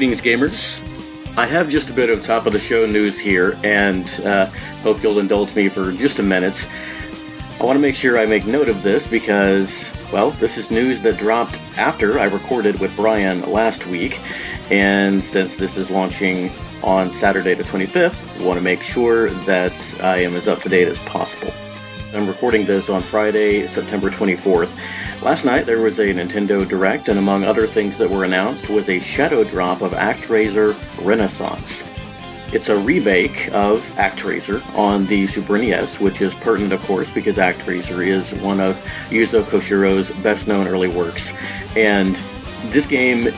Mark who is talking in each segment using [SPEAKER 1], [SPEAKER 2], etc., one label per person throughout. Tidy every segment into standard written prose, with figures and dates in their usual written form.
[SPEAKER 1] Greetings, gamers. I have just a bit of top-of-the-show news here, and hope you'll indulge me for just a minute. I want to make sure I make note of this because, well, this is news that dropped after I recorded with Bryan last week, and since this is launching on Saturday the 25th, I want to make sure that I am as up-to-date as possible. I'm recording this on Friday, September 24th. Last night there was a Nintendo Direct, and among other things that were announced was a shadow drop of ActRaiser Renaissance. It's a remake of ActRaiser on the Super NES, which is pertinent, of course, because ActRaiser is one of Yuzo Koshiro's best-known early works. And this game,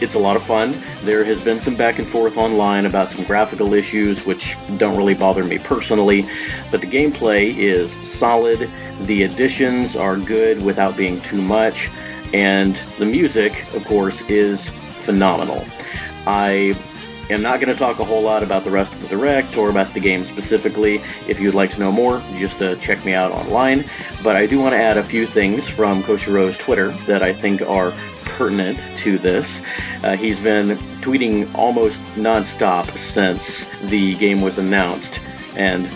[SPEAKER 1] it's a lot of fun. There has been some back and forth online about some graphical issues, which don't really bother me personally, but the gameplay is solid, the additions are good without being too much, and the music, of course, is phenomenal. I am not going to talk a whole lot about the rest of the Direct or about the game specifically. If you'd like to know more, just check me out online, but I do want to add a few things from Koshiro's Twitter that I think are pertinent to this. He's been tweeting almost non-stop since the game was announced, and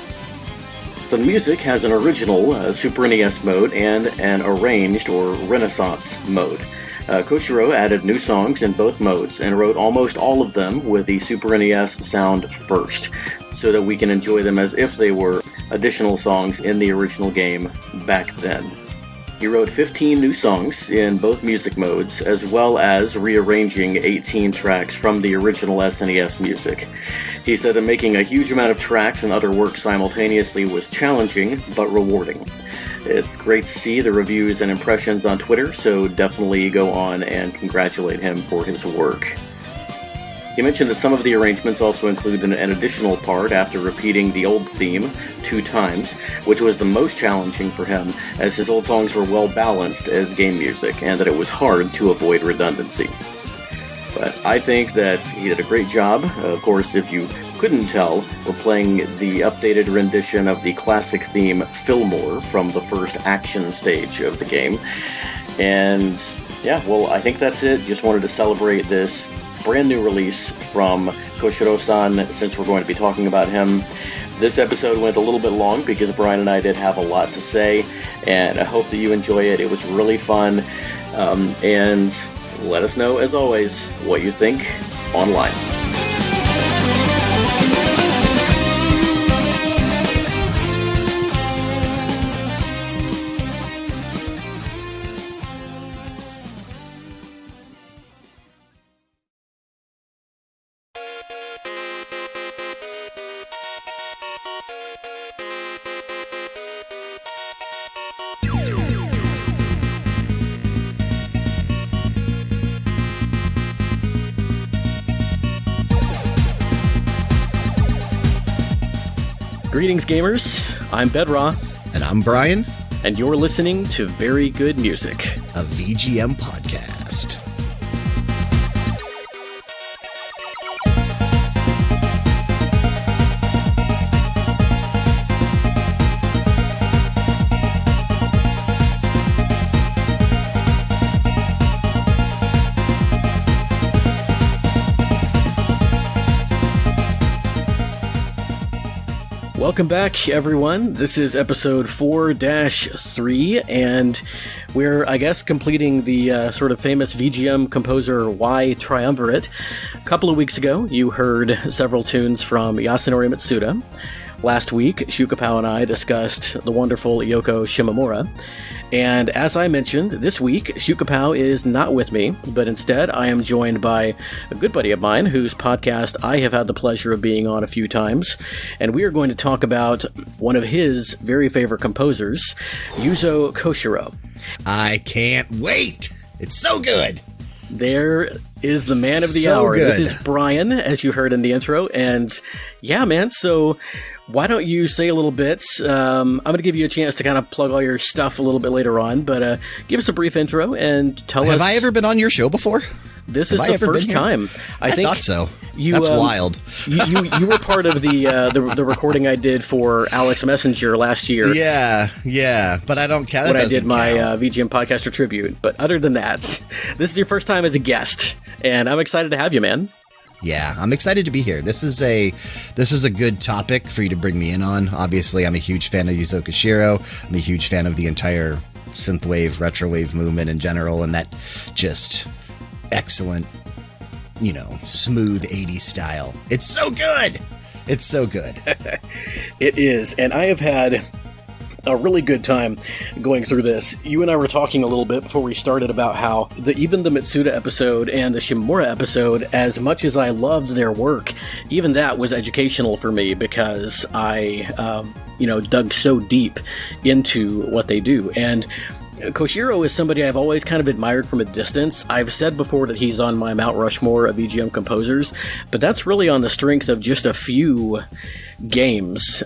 [SPEAKER 1] so the music has an original Super NES mode and an arranged or Renaissance mode. Koshiro added new songs in both modes and wrote almost all of them with the Super NES sound first, so that we can enjoy them as if they were additional songs in the original game back then. He wrote 15 new songs in both music modes, as well as rearranging 18 tracks from the original SNES music. He said that making a huge amount of tracks and other work simultaneously was challenging, but rewarding. It's great to see the reviews and impressions on Twitter, so definitely go on and congratulate him for his work. He mentioned that some of the arrangements also include an additional part after repeating the old theme 2 times, which was the most challenging for him, as his old songs were well balanced as game music, and that it was hard to avoid redundancy. But I think that he did a great job. Of course, if you couldn't tell, we're playing the updated rendition of the classic theme Fillmore from the first action stage of the game. And yeah, well, I think that's it. Just wanted to celebrate this brand new release from Koshiro-san, since we're going to be talking about him. This episode went a little bit long because Bryan and I did have a lot to say, and I hope that you enjoy it. It was really fun, and let us know, as always, what you think online. Greetings, gamers. I'm Bedroth.
[SPEAKER 2] And I'm Bryan.
[SPEAKER 1] And you're listening to Very Good Music,
[SPEAKER 2] a VGM podcast.
[SPEAKER 1] Welcome back, everyone. This is episode 4-3, and we're, I guess, completing the sort of famous VGM composer Y triumvirate. A couple of weeks ago, you heard several tunes from Yasunori Mitsuda. Last week, Shukapao and I discussed the wonderful Yoko Shimomura. And as I mentioned, this week, Shukapao is not with me, but instead I am joined by a good buddy of mine whose podcast I have had the pleasure of being on a few times, and we are going to talk about one of his very favorite composers, Yuzo Koshiro.
[SPEAKER 2] I can't wait! It's so good!
[SPEAKER 1] There is the man of the
[SPEAKER 2] so
[SPEAKER 1] hour.
[SPEAKER 2] Good.
[SPEAKER 1] This is Bryan, as you heard in the intro, and yeah, man, so why don't you say a little bit? I'm going to give you a chance to kind of plug all your stuff a little bit later on, but give us a brief intro and tell us.
[SPEAKER 2] Have I ever been on your show before?
[SPEAKER 1] This is the first time.
[SPEAKER 2] I think thought so.
[SPEAKER 1] You,
[SPEAKER 2] That's wild.
[SPEAKER 1] You were part of the recording I did for Alex Messenger last year.
[SPEAKER 2] Yeah, but I don't count.
[SPEAKER 1] When I did my VGM Podcaster tribute. But other than that, this is your first time as a guest, and I'm excited to have you, man.
[SPEAKER 2] Yeah, I'm excited to be here. This is a good topic for you to bring me in on. Obviously, I'm a huge fan of Yuzo Koshiro. I'm a huge fan of the entire synthwave, retrowave movement in general, and that just excellent, smooth 80s style. It's so good. It's so good.
[SPEAKER 3] It is, and I have had a really good time going through this. You and I were talking a little bit before we started about how even the Mitsuda episode and the Shimomura episode, as much as I loved their work, even that was educational for me because I, dug so deep into what they do. And Koshiro is somebody I've always kind of admired from a distance. I've said before that he's on my Mount Rushmore of EGM composers, but that's really on the strength of just a few games,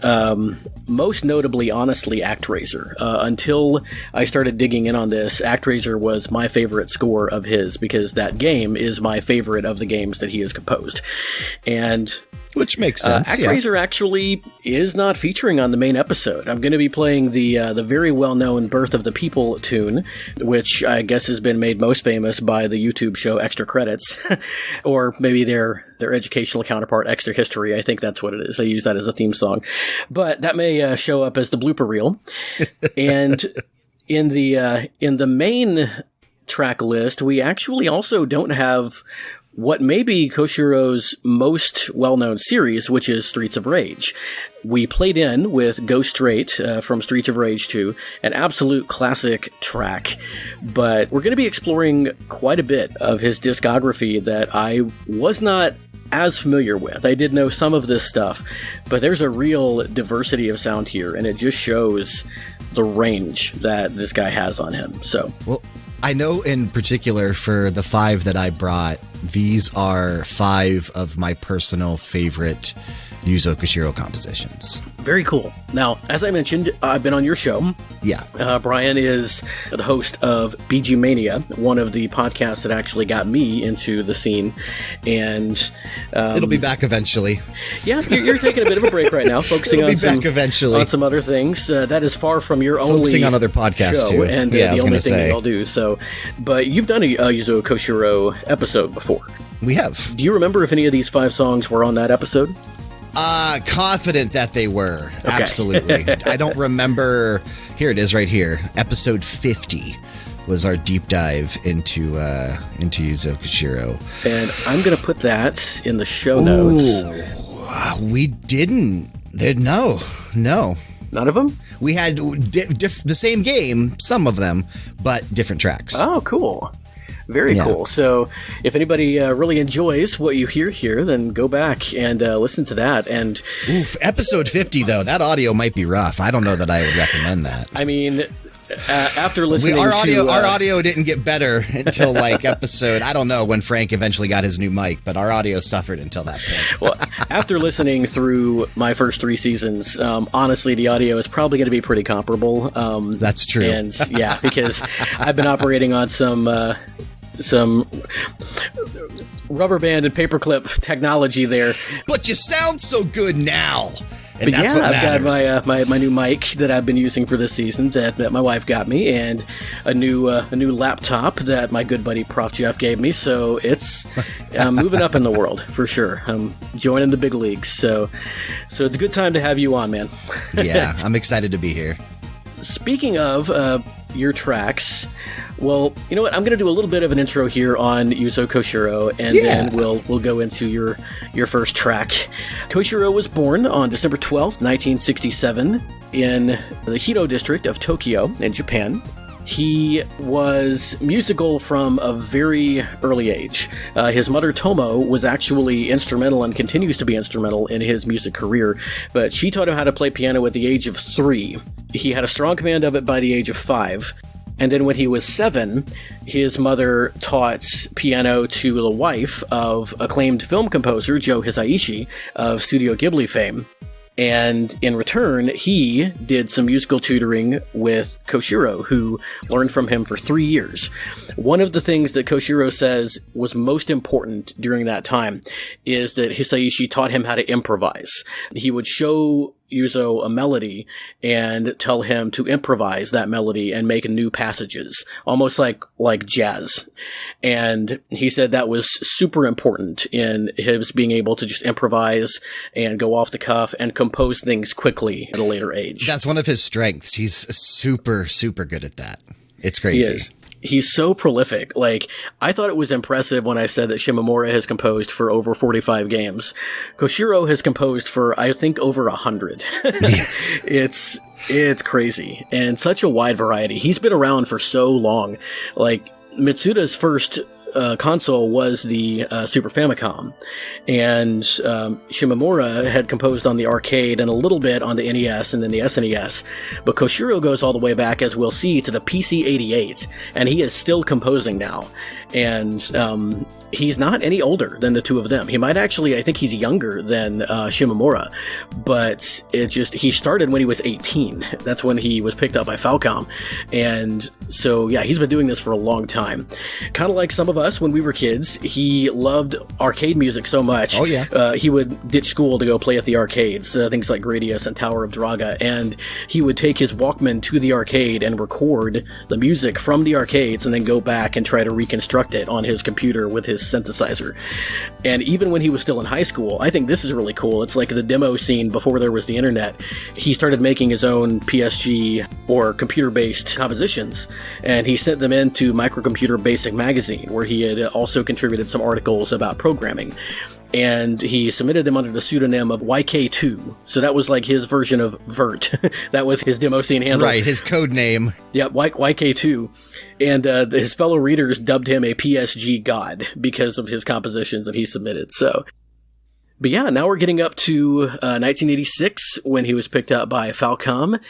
[SPEAKER 3] most notably, honestly, ActRaiser. Until I started digging in on this, ActRaiser was my favorite score of his because that game is my favorite of the games that he has composed. And
[SPEAKER 2] which makes sense.
[SPEAKER 3] ActRaiser actually is not featuring on the main episode. I'm going to be playing the very well-known Birth of the People tune, which I guess has been made most famous by the YouTube show Extra Credits, or maybe their educational counterpart, Extra History. I think that's what it is. They use that as a theme song. But that may show up as the blooper reel. And in the main track list, we actually also don't have what may be Koshiro's most well-known series, which is Streets of Rage. We played in with Go Straight from Streets of Rage 2, an absolute classic track, but we're going to be exploring quite a bit of his discography that I was not as familiar with. I did know some of this stuff, but there's a real diversity of sound here, and it just shows the range that this guy has on him. So,
[SPEAKER 2] well, I know in particular for the 5 that I brought, these are 5 of my personal favorite Yuzo Koshiro compositions.
[SPEAKER 3] Very cool. Now, as I mentioned, I've been on your show.
[SPEAKER 2] Yeah.
[SPEAKER 3] Bryan is the host of BGMania, one of the podcasts that actually got me into the scene. And
[SPEAKER 2] it'll be back eventually.
[SPEAKER 3] Yeah, you're taking a bit of a break right now, focusing on some other things. That is far from your only
[SPEAKER 2] focusing on other podcasts
[SPEAKER 3] show,
[SPEAKER 2] too.
[SPEAKER 3] And the only thing that y'all do. So, but you've done a Yuzo Koshiro episode before.
[SPEAKER 2] We have.
[SPEAKER 3] Do you remember if any of these 5 songs were on that episode?
[SPEAKER 2] Confident that they were. Okay. Absolutely. I don't remember. Here it is right here. Episode 50 was our deep dive into Yuzo Koshiro.
[SPEAKER 3] And I'm going to put that in the show notes.
[SPEAKER 2] We didn't. No.
[SPEAKER 3] None of them?
[SPEAKER 2] We had the same game, some of them, but different tracks.
[SPEAKER 3] Oh, cool. Very cool. So if anybody really enjoys what you hear here, then go back and listen to that. And
[SPEAKER 2] episode 50, though, that audio might be rough. I don't know that I would recommend that.
[SPEAKER 3] I mean, after listening
[SPEAKER 2] our audio didn't get better until like episode, I don't know when Frank eventually got his new mic, but our audio suffered until that point.
[SPEAKER 3] Well, after listening through my first 3 seasons, honestly, the audio is probably going to be pretty comparable.
[SPEAKER 2] That's true.
[SPEAKER 3] And yeah, because I've been operating on some rubber band and paperclip technology there.
[SPEAKER 2] But you sound so good now. And
[SPEAKER 3] but
[SPEAKER 2] that's
[SPEAKER 3] yeah,
[SPEAKER 2] what matters.
[SPEAKER 3] I've got my new mic that I've been using for this season that my wife got me, and a new laptop that my good buddy Prof Jeff gave me. So I'm moving up in the world for sure. I'm joining the big leagues. So it's a good time to have you on, man.
[SPEAKER 2] Yeah, I'm excited to be here.
[SPEAKER 3] Speaking of your tracks, well, you know what? I'm going to do a little bit of an intro here on Yuzo Koshiro, and then we'll go into your first track. Koshiro was born on December 12th, 1967, in the Hito district of Tokyo in Japan. He was musical from a very early age. His mother, Tomo, was actually instrumental and continues to be instrumental in his music career, but she taught him how to play piano at the age of 3. He had a strong command of it by the age of 5. And then when he was 7, his mother taught piano to the wife of acclaimed film composer Joe Hisaishi of Studio Ghibli fame. And in return, he did some musical tutoring with Koshiro, who learned from him for 3 years. One of the things that Koshiro says was most important during that time is that Hisaishi taught him how to improvise. He would show Yuzo a melody and tell him to improvise that melody and make new passages, almost like jazz. And he said that was super important in his being able to just improvise and go off the cuff and compose things quickly at a later age.
[SPEAKER 2] That's one of his strengths. He's super, super good at that. It's crazy.
[SPEAKER 3] He is. He's so prolific. Like, I thought it was impressive when I said that Shimomura has composed for over 45 games. Koshiro has composed for, I think, over 100. It's crazy. And such a wide variety. He's been around for so long. Like, Mitsuda's first console was the Super Famicom, and Shimomura had composed on the arcade and a little bit on the NES and then the SNES, but Koshiro goes all the way back, as we'll see, to the PC-88, and he is still composing now. And he's not any older than the two of them. He might actually, I think he's younger than Shimomura, but he started when he was 18. That's when he was picked up by Falcom. And so, yeah, he's been doing this for a long time. Kind of like some of us when we were kids, he loved arcade music so much.
[SPEAKER 2] Oh, yeah.
[SPEAKER 3] He would ditch school to go play at the arcades, things like Gradius and Tower of Draga, and he would take his Walkman to the arcade and record the music from the arcades and then go back and try to reconstruct it on his computer with his synthesizer. And even when he was still in high school, I think this is really cool. It's like the demo scene before there was the internet. He started making his own PSG or computer-based compositions, and he sent them into Microcomputer Basic magazine, where he had also contributed some articles about programming. And he submitted them under the pseudonym of YK2. So that was like his version of Vert. That was his demo scene handle.
[SPEAKER 2] Right, his code name.
[SPEAKER 3] Yep, YK2. And his fellow readers dubbed him a PSG god because of his compositions that he submitted. So, but yeah, now we're getting up to 1986, when he was picked up by Falcom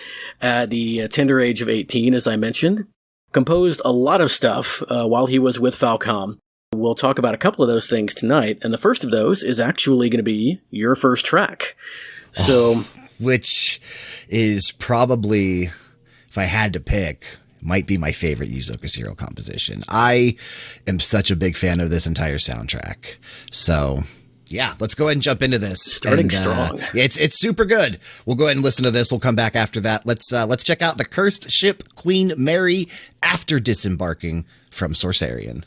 [SPEAKER 3] at the tender age of 18, as I mentioned. Composed a lot of stuff while he was with Falcom. We'll talk about a couple of those things tonight, and the first of those is actually going to be your first track. So,
[SPEAKER 2] which is probably, if I had to pick, might be my favorite Yuzo Koshiro composition. I am such a big fan of this entire soundtrack. So, yeah, let's go ahead and jump into this.
[SPEAKER 3] Starting strong.
[SPEAKER 2] It's super good. We'll go ahead and listen to this. We'll come back after that. Let's check out the cursed ship Queen Mary after disembarking from Sorcerian.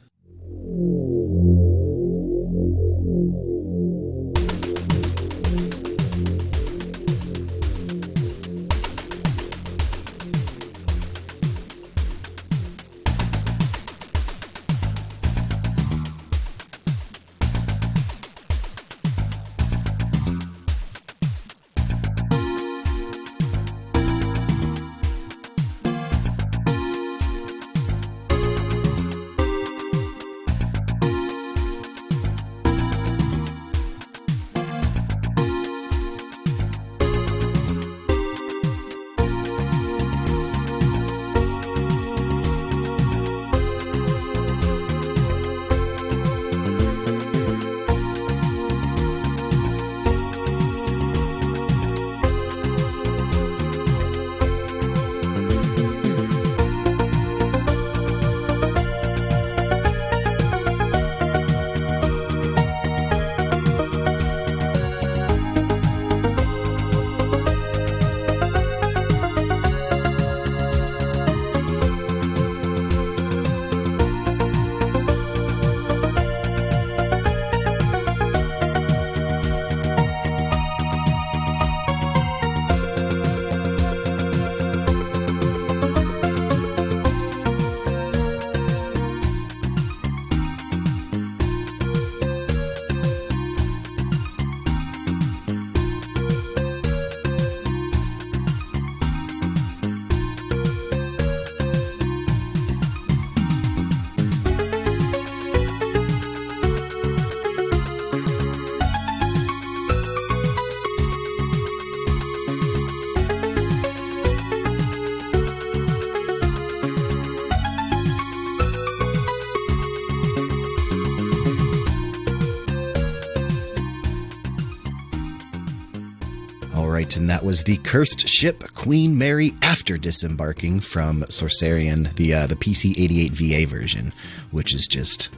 [SPEAKER 2] And that was the cursed ship Queen Mary after disembarking from Sorcerian, the PC-88 VA version, which is just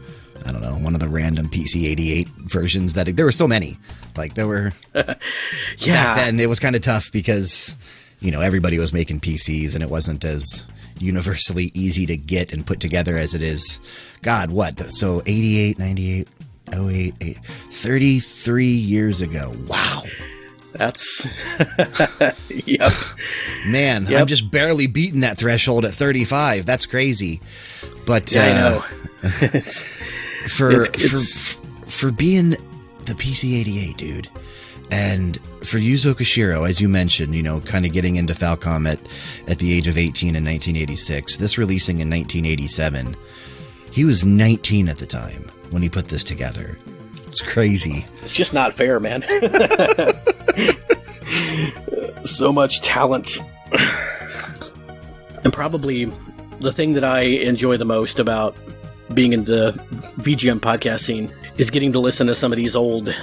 [SPEAKER 2] I don't know, one of the random PC-88 versions that there were so many. Like there were, back then it was kind of tough because, you know, everybody was making PCs and it wasn't as universally easy to get and put together as it is. God, what? So 88, 98, 08, 33 years ago. Wow.
[SPEAKER 3] That's, yep.
[SPEAKER 2] Man, yep. I'm just barely beating that threshold at 35. That's crazy. But,
[SPEAKER 3] I know.
[SPEAKER 2] For being the PC-88 dude, and for Yuzo Koshiro, as you mentioned, you know, kind of getting into Falcom at the age of 18 in 1986, this releasing in 1987, he was 19 at the time when he put this together. It's crazy.
[SPEAKER 3] It's just not fair, man. So much talent. And probably the thing that I enjoy the most about being in the VGM podcast scene is getting to listen to some of these old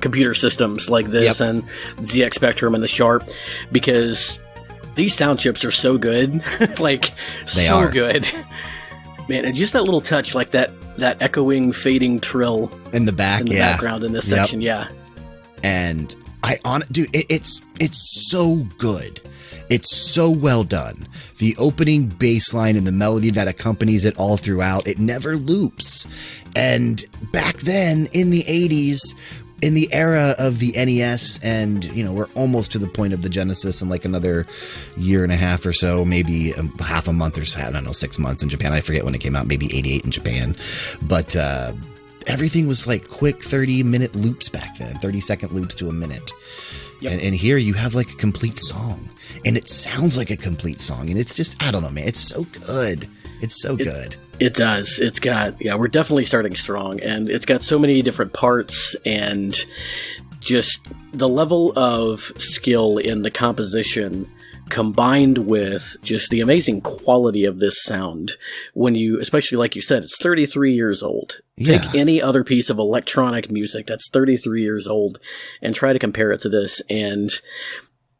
[SPEAKER 3] computer systems like this and ZX Spectrum and the Sharp, because these sound chips are so good. Like, they are good. Man, and just that little touch, like that echoing, fading trill
[SPEAKER 2] in the
[SPEAKER 3] background in this section,
[SPEAKER 2] And dude, it's so good. It's so well done. The opening bass line and the melody that accompanies it all throughout, it never loops. And back then, in the 80s, in the era of the NES, and, you know, we're almost to the point of the Genesis in like another year and a half or so, maybe half a month or so, I don't know, 6 months in Japan. I forget when it came out, maybe 88 in Japan. But everything was like quick 30-minute loops back then, 30-second loops to a minute. Yep. And here you have like a complete song, and it sounds like a complete song, and it's just, I don't know, man, it's so good. It's so good.
[SPEAKER 3] It does. It's got, we're definitely starting strong, and it's got so many different parts, and just the level of skill in the composition combined with just the amazing quality of this sound. When you, especially like you said, it's 33 years old. Take any other piece of electronic music that's 33 years old and try to compare it to this. And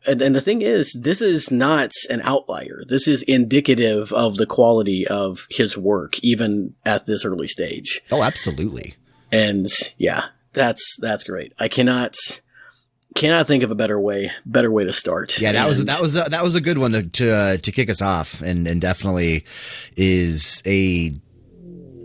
[SPEAKER 3] the thing is, this is not an outlier. This is indicative of the quality of his work, even at this early stage.
[SPEAKER 2] Oh, absolutely.
[SPEAKER 3] And that's great. I cannot think of a better way to start.
[SPEAKER 2] Yeah, that was a good one to kick us off, and definitely is a,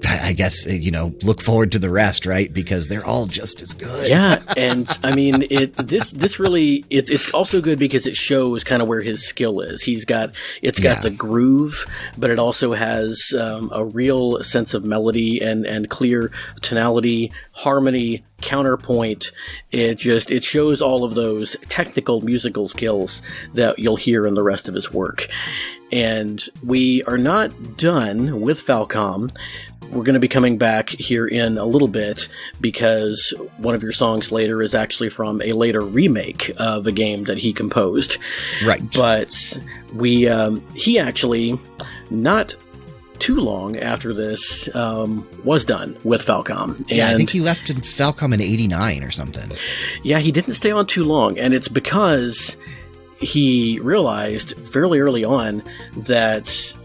[SPEAKER 2] I guess, you know, look forward to the rest, right? Because they're all just as good.
[SPEAKER 3] Yeah, and I mean, this really, it's also good because it shows kind of where his skill is. It's got the groove, but it also has a real sense of melody and clear tonality, harmony, counterpoint. It shows all of those technical musical skills that you'll hear in the rest of his work. And we are not done with Falcom. We're going to be coming back here in a little bit because one of your songs later is actually from a later remake of a game that he composed.
[SPEAKER 2] Right.
[SPEAKER 3] But he actually, not too long after this, was done with Falcom. And
[SPEAKER 2] I think he left in Falcom in 89 or something. Yeah,
[SPEAKER 3] he didn't stay on too long, and it's because he realized fairly early on that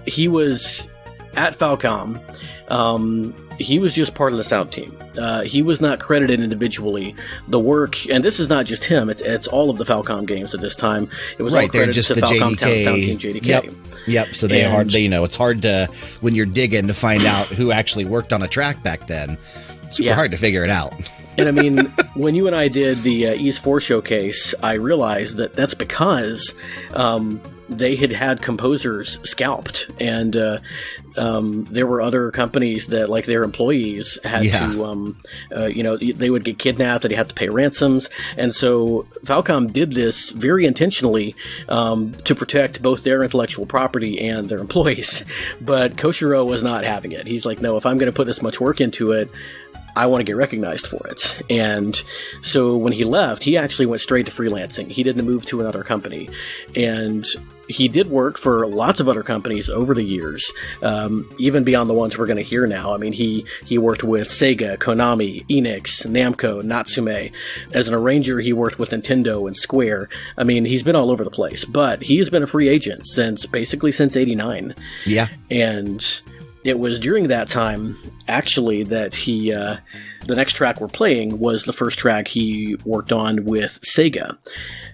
[SPEAKER 3] he was at Falcom. He was just part of the sound team. He was not credited individually. The work, and this is not just him, it's all of the Falcom games at this time. It was all credited to Falcom
[SPEAKER 2] JDK.
[SPEAKER 3] Sound Team JDK.
[SPEAKER 2] Yep. So it's hard to, when you're digging, to find out who actually worked on a track back then. Super hard to figure it out.
[SPEAKER 3] And I mean, when you and I did the East 4 showcase, I realized that that's because they had composers scalped, and there were other companies that, like, their employees had to, they would get kidnapped, they'd have to pay ransoms, and so Falcom did this very intentionally to protect both their intellectual property and their employees. But Koshiro was not having it. He's like, no, if I'm going to put this much work into it, I want to get recognized for it. And so when he left, he actually went straight to freelancing. He didn't move to another company. And he did work for lots of other companies over the years, even beyond the ones we're going to hear now. I mean, he worked with Sega, Konami, Enix, Namco, Natsume. As an arranger, he worked with Nintendo and Square. I mean, he's been all over the place. But he has been a free agent since 89.
[SPEAKER 2] Yeah.
[SPEAKER 3] And it was during that time, actually, that he, the next track we're playing was the first track he worked on with Sega.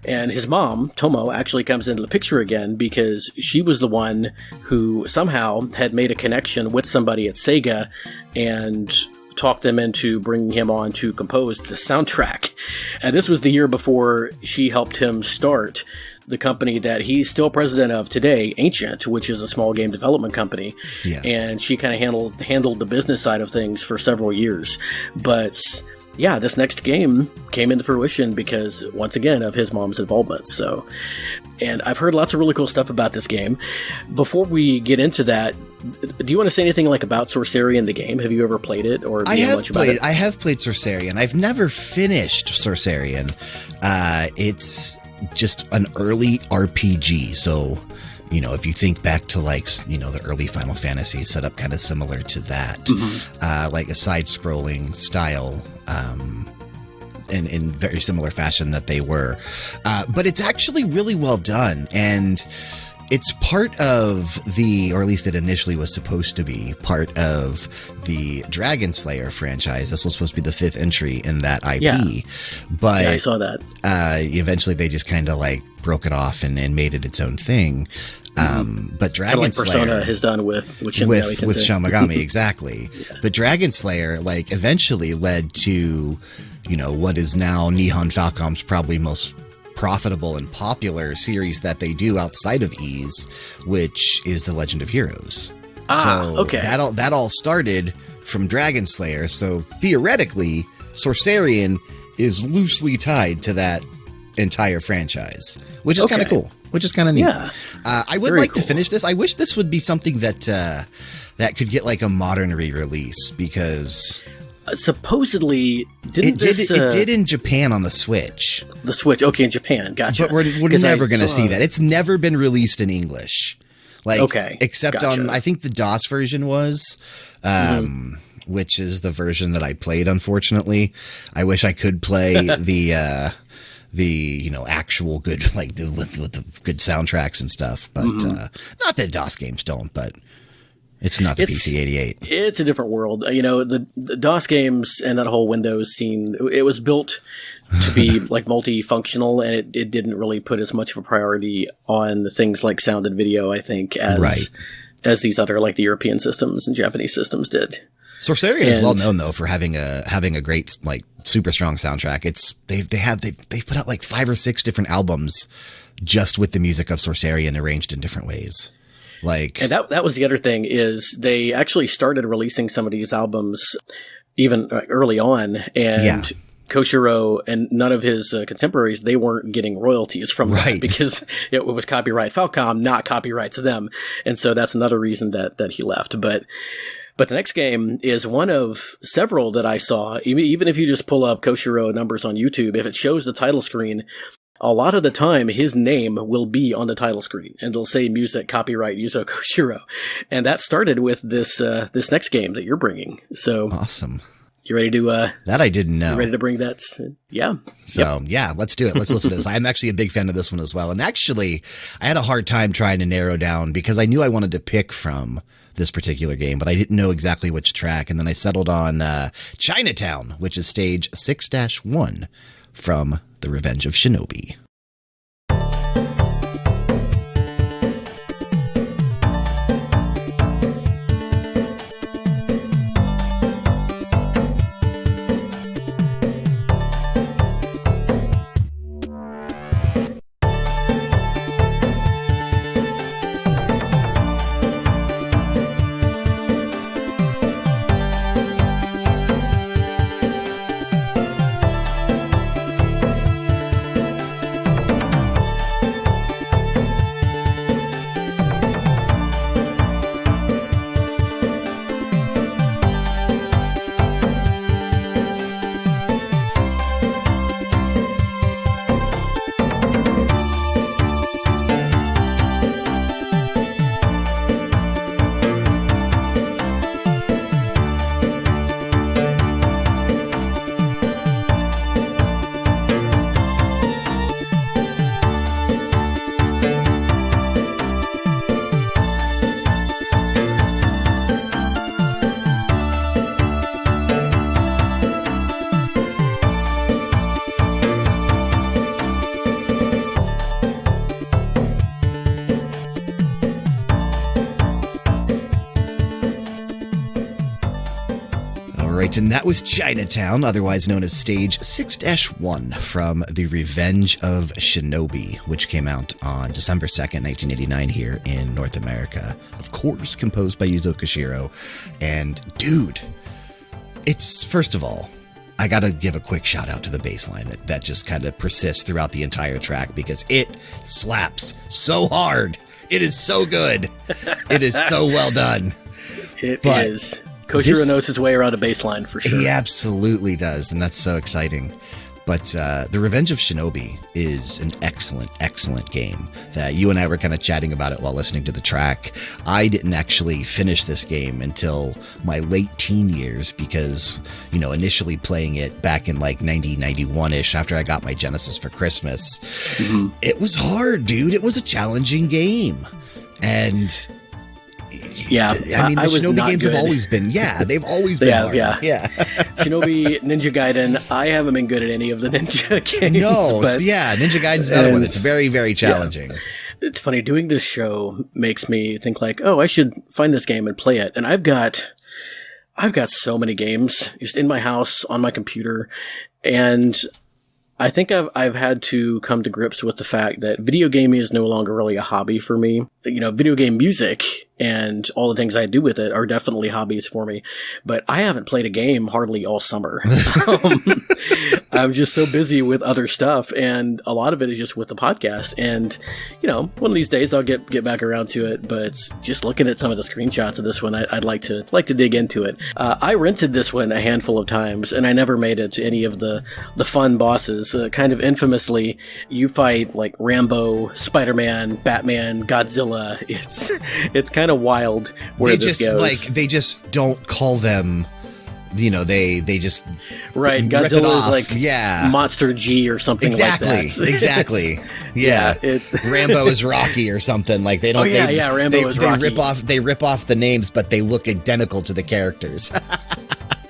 [SPEAKER 3] And his mom, Tomo, actually comes into the picture again because she was the one who somehow had made a connection with somebody at Sega and talked them into bringing him on to compose the soundtrack. And this was the year before she helped him start the company that he's still president of today, Ancient, which is a small game development company.
[SPEAKER 2] Yeah.
[SPEAKER 3] And she kind of handled the business side of things for several years. But yeah, this next game came into fruition because, once again, of his mom's involvement. So, and I've heard lots of really cool stuff about this game. Before we get into that, do you want to say anything like about Sorcerian, the game? Have you ever played it, or
[SPEAKER 2] I have
[SPEAKER 3] about it?
[SPEAKER 2] I have played Sorcerian. I've never finished Sorcerian. It's just an early RPG, so you know, if you think back to like, you know, the early Final Fantasy set up kind of similar to that, like a side-scrolling style, in very similar fashion that they were, but it's actually really well done, and it's part of the, or at least it initially was supposed to be part of the Dragon Slayer franchise. This was supposed to be the 5th entry in that IP, but
[SPEAKER 3] I saw that.
[SPEAKER 2] Eventually they just kind of like broke it off and made it its own thing. But Dragon
[SPEAKER 3] like
[SPEAKER 2] Slayer
[SPEAKER 3] Persona has done with Shin
[SPEAKER 2] with Shin Megami, exactly. But Dragon Slayer like eventually led to, you know, what is now Nihon Falcom's probably most profitable and popular series that they do outside of Ys, which is The Legend of Heroes.
[SPEAKER 3] Okay.
[SPEAKER 2] That all started from Dragon Slayer. So theoretically, Sorcerian is loosely tied to that entire franchise, which is kind of cool. Which is kind of neat.
[SPEAKER 3] Yeah.
[SPEAKER 2] I would like to finish this. I wish this would be something that that could get like a modern re-release, because
[SPEAKER 3] supposedly
[SPEAKER 2] it did in Japan on the Switch.
[SPEAKER 3] The Switch, okay, in Japan, gotcha.
[SPEAKER 2] But we're never going to see that. It's never been released in English, like except on, I think the DOS version was, which is the version that I played. Unfortunately, I wish I could play the you know, actual good, like with the good soundtracks and stuff, but not that DOS games don't, but it's not the PC-88.
[SPEAKER 3] It's a different world. You know, the DOS games and that whole Windows scene, it was built to be like multifunctional, and it didn't really put as much of a priority on things like sound and video, I think, as these other, like the European systems and Japanese systems did.
[SPEAKER 2] Sorcerian is well known though for having a great, like, super strong soundtrack. They've put out like 5 or 6 different albums just with the music of Sorcerian arranged in different ways. Like, and
[SPEAKER 3] that was the other thing, is they actually started releasing some of these albums even early on, and Koshiro and none of his contemporaries, they weren't getting royalties from that because it was copyright Falcom, not copyright to them, and so that's another reason that he left. But the next game is one of several that I saw. Even if you just pull up Koshiro numbers on YouTube, if it shows the title screen, a lot of the time his name will be on the title screen, and it'll say music copyright Yuzo Koshiro. And that started with this next game that you're bringing. So
[SPEAKER 2] awesome.
[SPEAKER 3] You ready to
[SPEAKER 2] that I didn't know.
[SPEAKER 3] You ready to bring that? Yeah.
[SPEAKER 2] So yeah, let's do it. Let's listen to this. I'm actually a big fan of this one as well. And actually, I had a hard time trying to narrow down because I knew I wanted to pick from this particular game, but I didn't know exactly which track. And then I settled on Chinatown, which is stage 6-1 from The Revenge of Shinobi. right, and that was Chinatown, otherwise known as Stage 6-1 from The Revenge of Shinobi, which came out on December 2nd, 1989 here in North America. Of course, composed by Yuzo Koshiro. And, dude, it's, first of all, I gotta give a quick shout out to the bass line that just kind of persists throughout the entire track because it slaps so hard. It is so good. It is so well done.
[SPEAKER 3] It is. Koshiro knows his way around a bass line for sure.
[SPEAKER 2] He absolutely does, and that's so exciting. But The Revenge of Shinobi is an excellent, excellent game that you and I were kind of chatting about it while listening to the track. I didn't actually finish this game until my late teen years because, you know, initially playing it back in like 90, 91-ish after I got my Genesis for Christmas. Mm-hmm. It was hard, dude. It was a challenging game. And...
[SPEAKER 3] yeah,
[SPEAKER 2] I mean, the Shinobi games have always been, they've always been hard. Yeah.
[SPEAKER 3] Shinobi, Ninja Gaiden, I haven't been good at any of the Ninja games.
[SPEAKER 2] No, but, Ninja Gaiden's another one. It's very, very challenging. Yeah.
[SPEAKER 3] It's funny, doing this show makes me think like, oh, I should find this game and play it. And I've got so many games just in my house, on my computer, and I think I've had to come to grips with the fact that video gaming is no longer really a hobby for me. You know, video game music and all the things I do with it are definitely hobbies for me, but I haven't played a game hardly all summer. I'm just so busy with other stuff, and a lot of it is just with the podcast. And, you know, one of these days I'll get back around to it, but just looking at some of the screenshots of this one, I'd like to dig into it. I rented this one a handful of times, and I never made it to any of the fun bosses. Kind of infamously, you fight like Rambo, Spider-Man, Batman, Godzilla. It's kind of wild where this goes.
[SPEAKER 2] They just don't call them, you know, they just
[SPEAKER 3] right. Godzilla is like Monster G or something like that.
[SPEAKER 2] Exactly. Yeah. Rambo is Rocky or something. Like they don't.
[SPEAKER 3] Rambo is Rocky.
[SPEAKER 2] They rip off the names, but they look identical to the characters.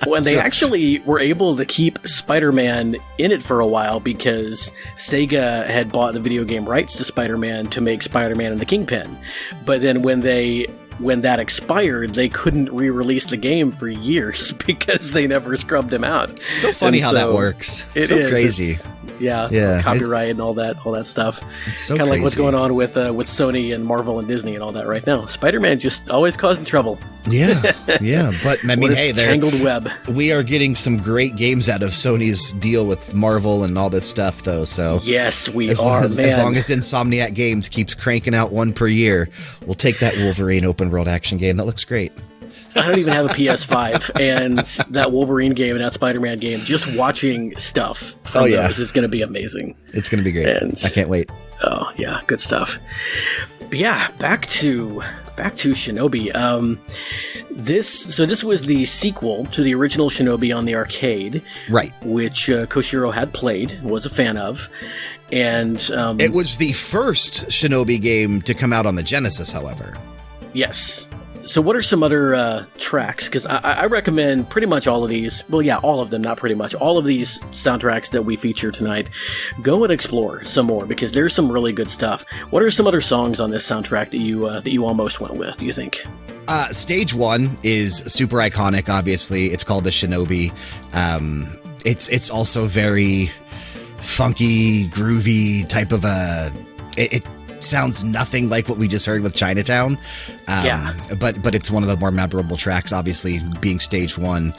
[SPEAKER 3] Well, and they actually were able to keep Spider-Man in it for a while because Sega had bought the video game rights to Spider-Man to make Spider-Man and the Kingpin. But then when that expired, they couldn't re-release the game for years because they never scrubbed him out.
[SPEAKER 2] So funny how that works. It's so crazy.
[SPEAKER 3] Copyright and all that stuff.
[SPEAKER 2] It's so
[SPEAKER 3] kind of like what's going on with Sony and Marvel and Disney and all that right now. Spider-Man just always causing trouble.
[SPEAKER 2] Yeah. But I mean, hey,
[SPEAKER 3] tangled web.
[SPEAKER 2] We are getting some great games out of Sony's deal with Marvel and all this stuff, though. So
[SPEAKER 3] yes,
[SPEAKER 2] as long as Insomniac Games keeps cranking out one per year, we'll take that Wolverine open world action game. That looks great.
[SPEAKER 3] I don't even have a PS5, and that Wolverine game and that Spider-Man game, just watching stuff from those is going to be amazing.
[SPEAKER 2] It's going to be great. And I can't wait.
[SPEAKER 3] Oh, yeah, good stuff. But yeah, back to Shinobi. This was the sequel to the original Shinobi on the arcade,
[SPEAKER 2] right? Which
[SPEAKER 3] Koshiro had played, was a fan of, and
[SPEAKER 2] it was the first Shinobi game to come out on the Genesis, however.
[SPEAKER 3] Yes. So what are some other tracks? Because I recommend pretty much all of these. Well, yeah, all of them, not pretty much. All of these soundtracks that we feature tonight, go and explore some more because there's some really good stuff. What are some other songs on this soundtrack that you almost went with, do you think?
[SPEAKER 2] Stage 1 is super iconic, obviously. It's called the Shinobi. It's also very funky, groovy type of a... It sounds nothing like what we just heard with Chinatown. But it's one of the more memorable tracks, obviously, being Stage 1.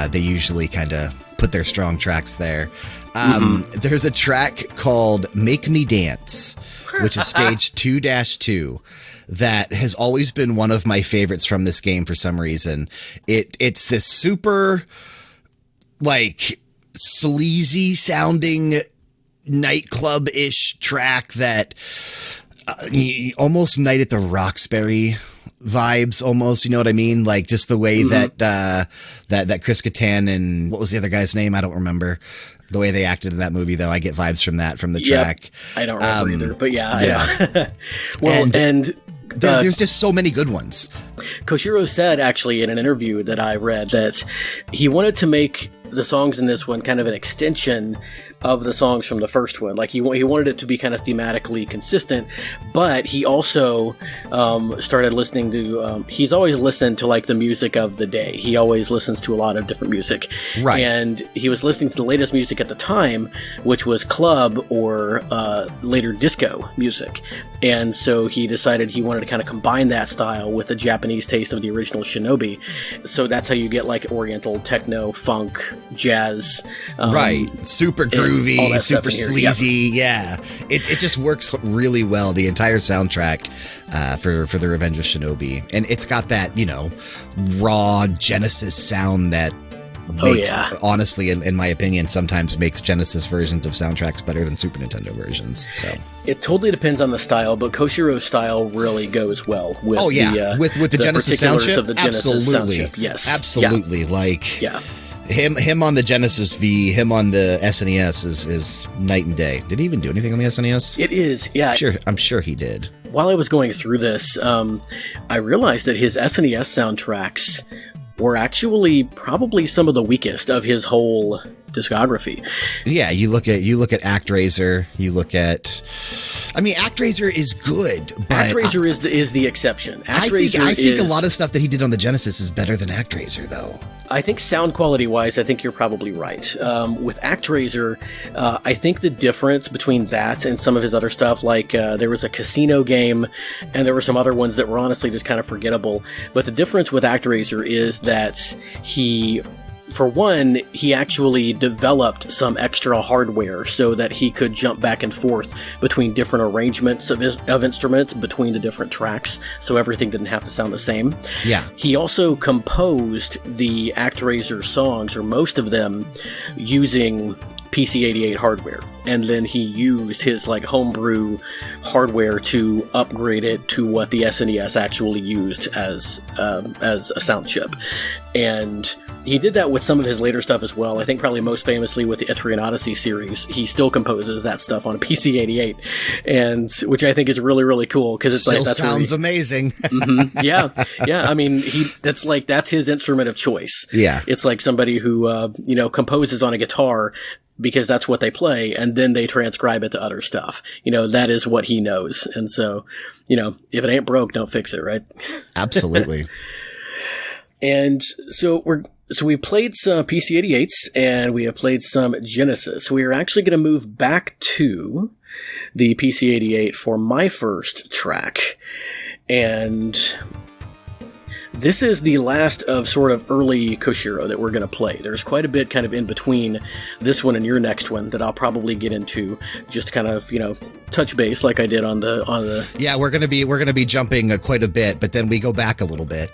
[SPEAKER 2] They usually kind of put their strong tracks there. There's a track called Make Me Dance, which is Stage 2-2. That has always been one of my favorites from this game for some reason. It's this super, like, sleazy sounding nightclub-ish track that almost Night at the Roxbury vibes almost, you know what I mean? Like just the way that Chris Kattan and what was the other guy's name? I don't remember. The way they acted in that movie, though, I get vibes from the track.
[SPEAKER 3] I don't remember either, but yeah. Well, and
[SPEAKER 2] there's just so many good ones.
[SPEAKER 3] Koshiro said, actually, in an interview that I read, that he wanted to make the songs in this one kind of an extension of the songs from the first one. Like he wanted it to be kind of thematically consistent, but he also started listening to. He's always listened to like the music of the day. He always listens to a lot of different music,
[SPEAKER 2] right?
[SPEAKER 3] And he was listening to the latest music at the time, which was club or later disco music. And so he decided he wanted to kind of combine that style with the Japanese taste of the original Shinobi. So that's how you get like Oriental techno, funk, jazz,
[SPEAKER 2] right? Super groovy, super sleazy. Yeah, it just works really well. The entire soundtrack for the Revenge of Shinobi, and it's got that raw Genesis sound that. Honestly, in my opinion, sometimes makes Genesis versions of soundtracks better than Super Nintendo versions. So
[SPEAKER 3] it totally depends on the style, but Koshiro's style really goes well with
[SPEAKER 2] with the Genesis soundchip.
[SPEAKER 3] Of the Genesis soundchip. Yes,
[SPEAKER 2] absolutely.
[SPEAKER 3] Yeah.
[SPEAKER 2] Him on the Genesis V, him on the SNES is night and day. Did he even do anything on the SNES?
[SPEAKER 3] It is, yeah.
[SPEAKER 2] I'm sure he did.
[SPEAKER 3] While I was going through this, I realized that his SNES soundtracks were actually probably some of the weakest of his whole discography.
[SPEAKER 2] Yeah, you look at ActRaiser, ActRaiser is good, but
[SPEAKER 3] ActRaiser is the exception.
[SPEAKER 2] I think a lot of stuff that he did on the Genesis is better than ActRaiser, though.
[SPEAKER 3] I think sound quality wise, I think you're probably right. With ActRaiser, I think the difference between that and some of his other stuff, like there was a casino game, and there were some other ones that were honestly just kind of forgettable. But the difference with ActRaiser is that for one, he actually developed some extra hardware so that he could jump back and forth between different arrangements of instruments between the different tracks, so everything didn't have to sound the same.
[SPEAKER 2] Yeah.
[SPEAKER 3] He also composed the ActRaiser songs, or most of them, using PC-88 hardware, and then he used his like homebrew hardware to upgrade it to what the SNES actually used as a sound chip. And he did that with some of his later stuff as well. I think probably most famously with the Etrian Odyssey series, he still composes that stuff on a PC-88, and which I think is really, really cool because it's
[SPEAKER 2] still
[SPEAKER 3] like that
[SPEAKER 2] sounds amazing.
[SPEAKER 3] Mm-hmm. Yeah. I mean, that's his instrument of choice.
[SPEAKER 2] Yeah,
[SPEAKER 3] it's like somebody who composes on a guitar because that's what they play, and then they transcribe it to other stuff. That is what he knows, and so if it ain't broke, don't fix it, right?
[SPEAKER 2] Absolutely.
[SPEAKER 3] And so we played some PC-88s, and we have played some Genesis. We are actually going to move back to the PC-88 for my first track. And this is the last of sort of early Koshiro that we're going to play. There's quite a bit kind of in between this one and your next one that I'll probably get into, just kind of, touch base like I did on the.
[SPEAKER 2] Yeah, we're gonna be jumping quite a bit, but then we go back a little bit.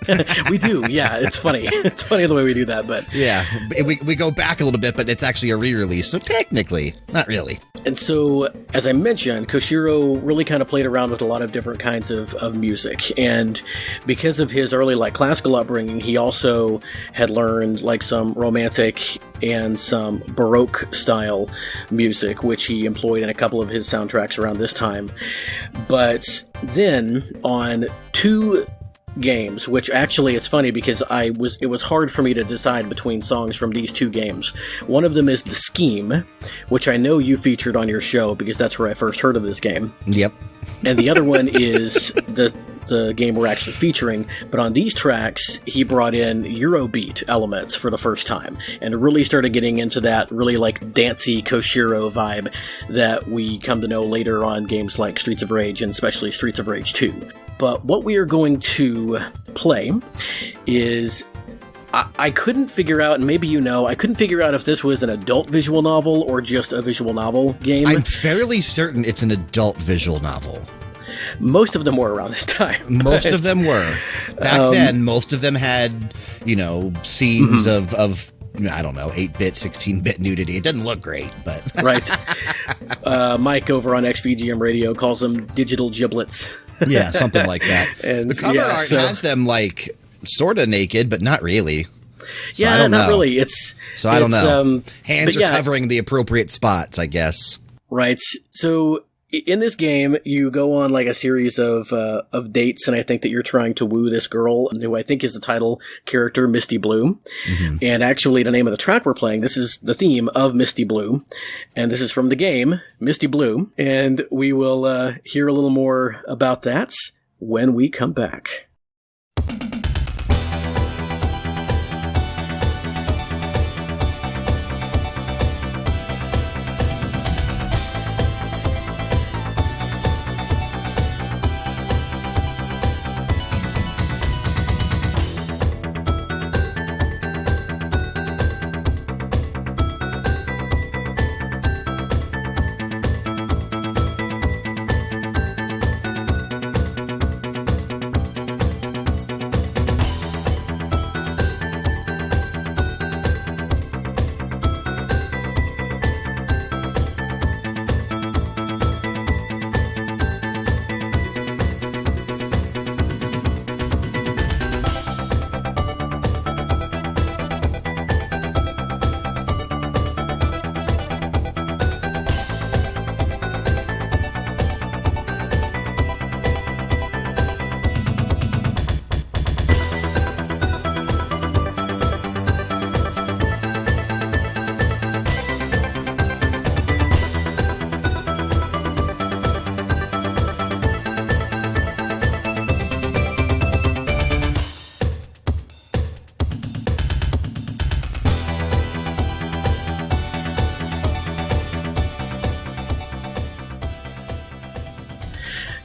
[SPEAKER 3] We do, yeah. It's funny. It's funny the way we do that, but
[SPEAKER 2] yeah, we go back a little bit, but it's actually a re-release, so technically, not really.
[SPEAKER 3] And so, as I mentioned, Koshiro really kind of played around with a lot of different kinds of music, and because of his early like classical upbringing, he also had learned like some romantic and some Baroque style music, which he employed in a couple of his soundtracks around this time. But then on two games, which actually it's funny because it was hard for me to decide between songs from these two games. One of them is The Scheme, which I know you featured on your show because that's where I first heard of this game.
[SPEAKER 2] Yep.
[SPEAKER 3] And the other one is the game we're actually featuring, but on these tracks, he brought in Eurobeat elements for the first time, and really started getting into that really like dancey Koshiro vibe that we come to know later on games like Streets of Rage, and especially Streets of Rage 2. But what we are going to play is... I couldn't figure out, and maybe I couldn't figure out if this was an adult visual novel or just a visual novel game.
[SPEAKER 2] I'm fairly certain it's an adult visual novel.
[SPEAKER 3] Most of them were around this time.
[SPEAKER 2] Most of them were. Back then, most of them had, scenes of I don't know, 8-bit, 16-bit nudity. It doesn't look great, but...
[SPEAKER 3] Right. Mike over on XVGM Radio calls them digital giblets.
[SPEAKER 2] Yeah, something like that. And the cover art has them, like, sort of naked, but not really. So
[SPEAKER 3] yeah,
[SPEAKER 2] I don't
[SPEAKER 3] not
[SPEAKER 2] know.
[SPEAKER 3] really.
[SPEAKER 2] I don't know. Hands are covering the appropriate spots, I guess.
[SPEAKER 3] Right. So in this game, you go on like a series of dates, and I think that you're trying to woo this girl, who I think is the title character, Misty Blue. Mm-hmm. And actually, the name of the track we're playing, this is the theme of Misty Blue, and this is from the game, Misty Blue. And we will hear a little more about that when we come back.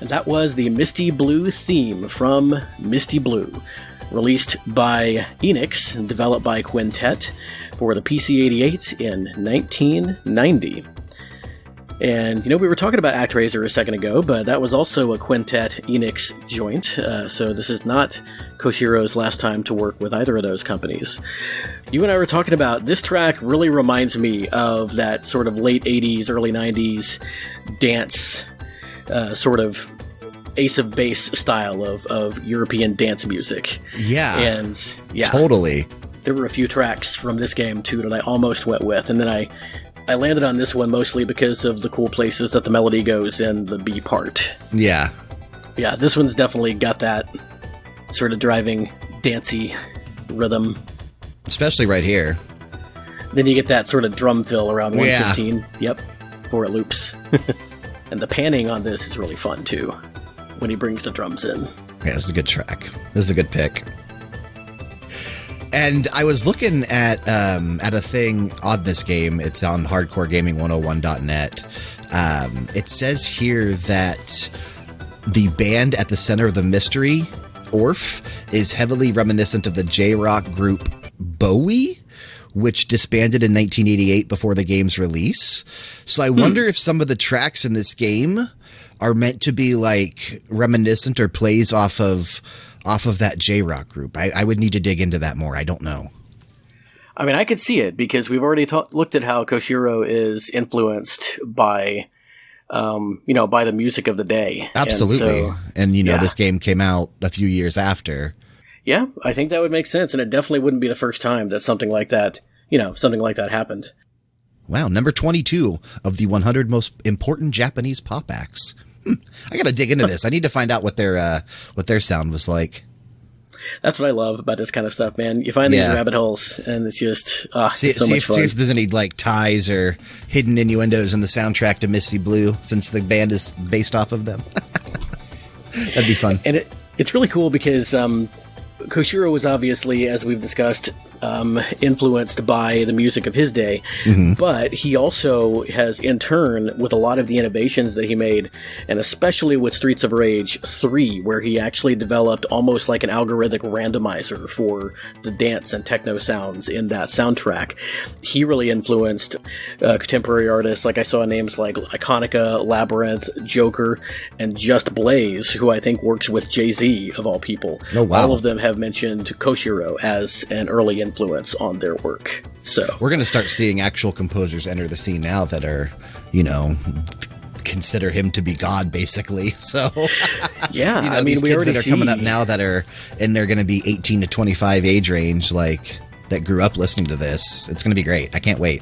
[SPEAKER 3] That was the Misty Blue theme from Misty Blue, released by Enix and developed by Quintet for the PC-88 in 1990. And, we were talking about ActRaiser a second ago, but that was also a Quintet Enix joint, so this is not Koshiro's last time to work with either of those companies. You and I were talking about, this track really reminds me of that sort of late 80s, early 90s dance, sort of Ace of Base style of European dance music.
[SPEAKER 2] Yeah.
[SPEAKER 3] And, yeah.
[SPEAKER 2] Totally.
[SPEAKER 3] There were a few tracks from this game, too, that I almost went with, and then I landed on this one mostly because of the cool places that the melody goes in the B part.
[SPEAKER 2] Yeah.
[SPEAKER 3] Yeah, this one's definitely got that sort of driving, dancey rhythm.
[SPEAKER 2] Especially right here.
[SPEAKER 3] Then you get that sort of drum fill around 115.
[SPEAKER 2] Yeah.
[SPEAKER 3] Yep, before it loops. And the panning on this is really fun, too, when he brings the drums in.
[SPEAKER 2] Yeah, this is a good track. This is a good pick. And I was looking at a thing on this game. It's on hardcoregaming101.net. It says here that the band at the center of the mystery, Orf, is heavily reminiscent of the J-rock group Bowie, which disbanded in 1988 before the game's release. So I wonder if some of the tracks in this game are meant to be like reminiscent or plays off of that J-rock group. I would need to dig into that more. I don't know.
[SPEAKER 3] I mean, I could see it because we've already looked at how Koshiro is influenced by, by the music of the day.
[SPEAKER 2] Absolutely. And this game came out a few years after.
[SPEAKER 3] Yeah, I think that would make sense. And it definitely wouldn't be the first time that something like that happened.
[SPEAKER 2] Wow. Number 22 of the 100 most important Japanese pop acts. I got to dig into this. I need to find out what their sound was like.
[SPEAKER 3] That's what I love about this kind of stuff, man. You find these rabbit holes, and it's just it's so much fun.
[SPEAKER 2] See if there's any like ties or hidden innuendos in the soundtrack to Misty Blue, since the band is based off of them. That'd be fun.
[SPEAKER 3] And it's really cool because Koshiro was obviously, as we've discussed, influenced by the music of his day, but he also has, in turn, with a lot of the innovations that he made, and especially with Streets of Rage 3, where he actually developed almost like an algorithmic randomizer for the dance and techno sounds in that soundtrack. He really influenced contemporary artists, like I saw names like Iconica, Labyrinth, Joker, and Just Blaze, who I think works with Jay-Z, of all people.
[SPEAKER 2] Oh, wow.
[SPEAKER 3] All of them have mentioned Koshiro as an early influence on their work. So
[SPEAKER 2] we're going to start seeing actual composers enter the scene now that are, consider him to be God, basically. So
[SPEAKER 3] yeah, I mean,
[SPEAKER 2] these
[SPEAKER 3] we
[SPEAKER 2] kids
[SPEAKER 3] already
[SPEAKER 2] that are coming up now that are, and they're going to be 18 to 25 age range, like that grew up listening to this. It's going to be great. I can't wait.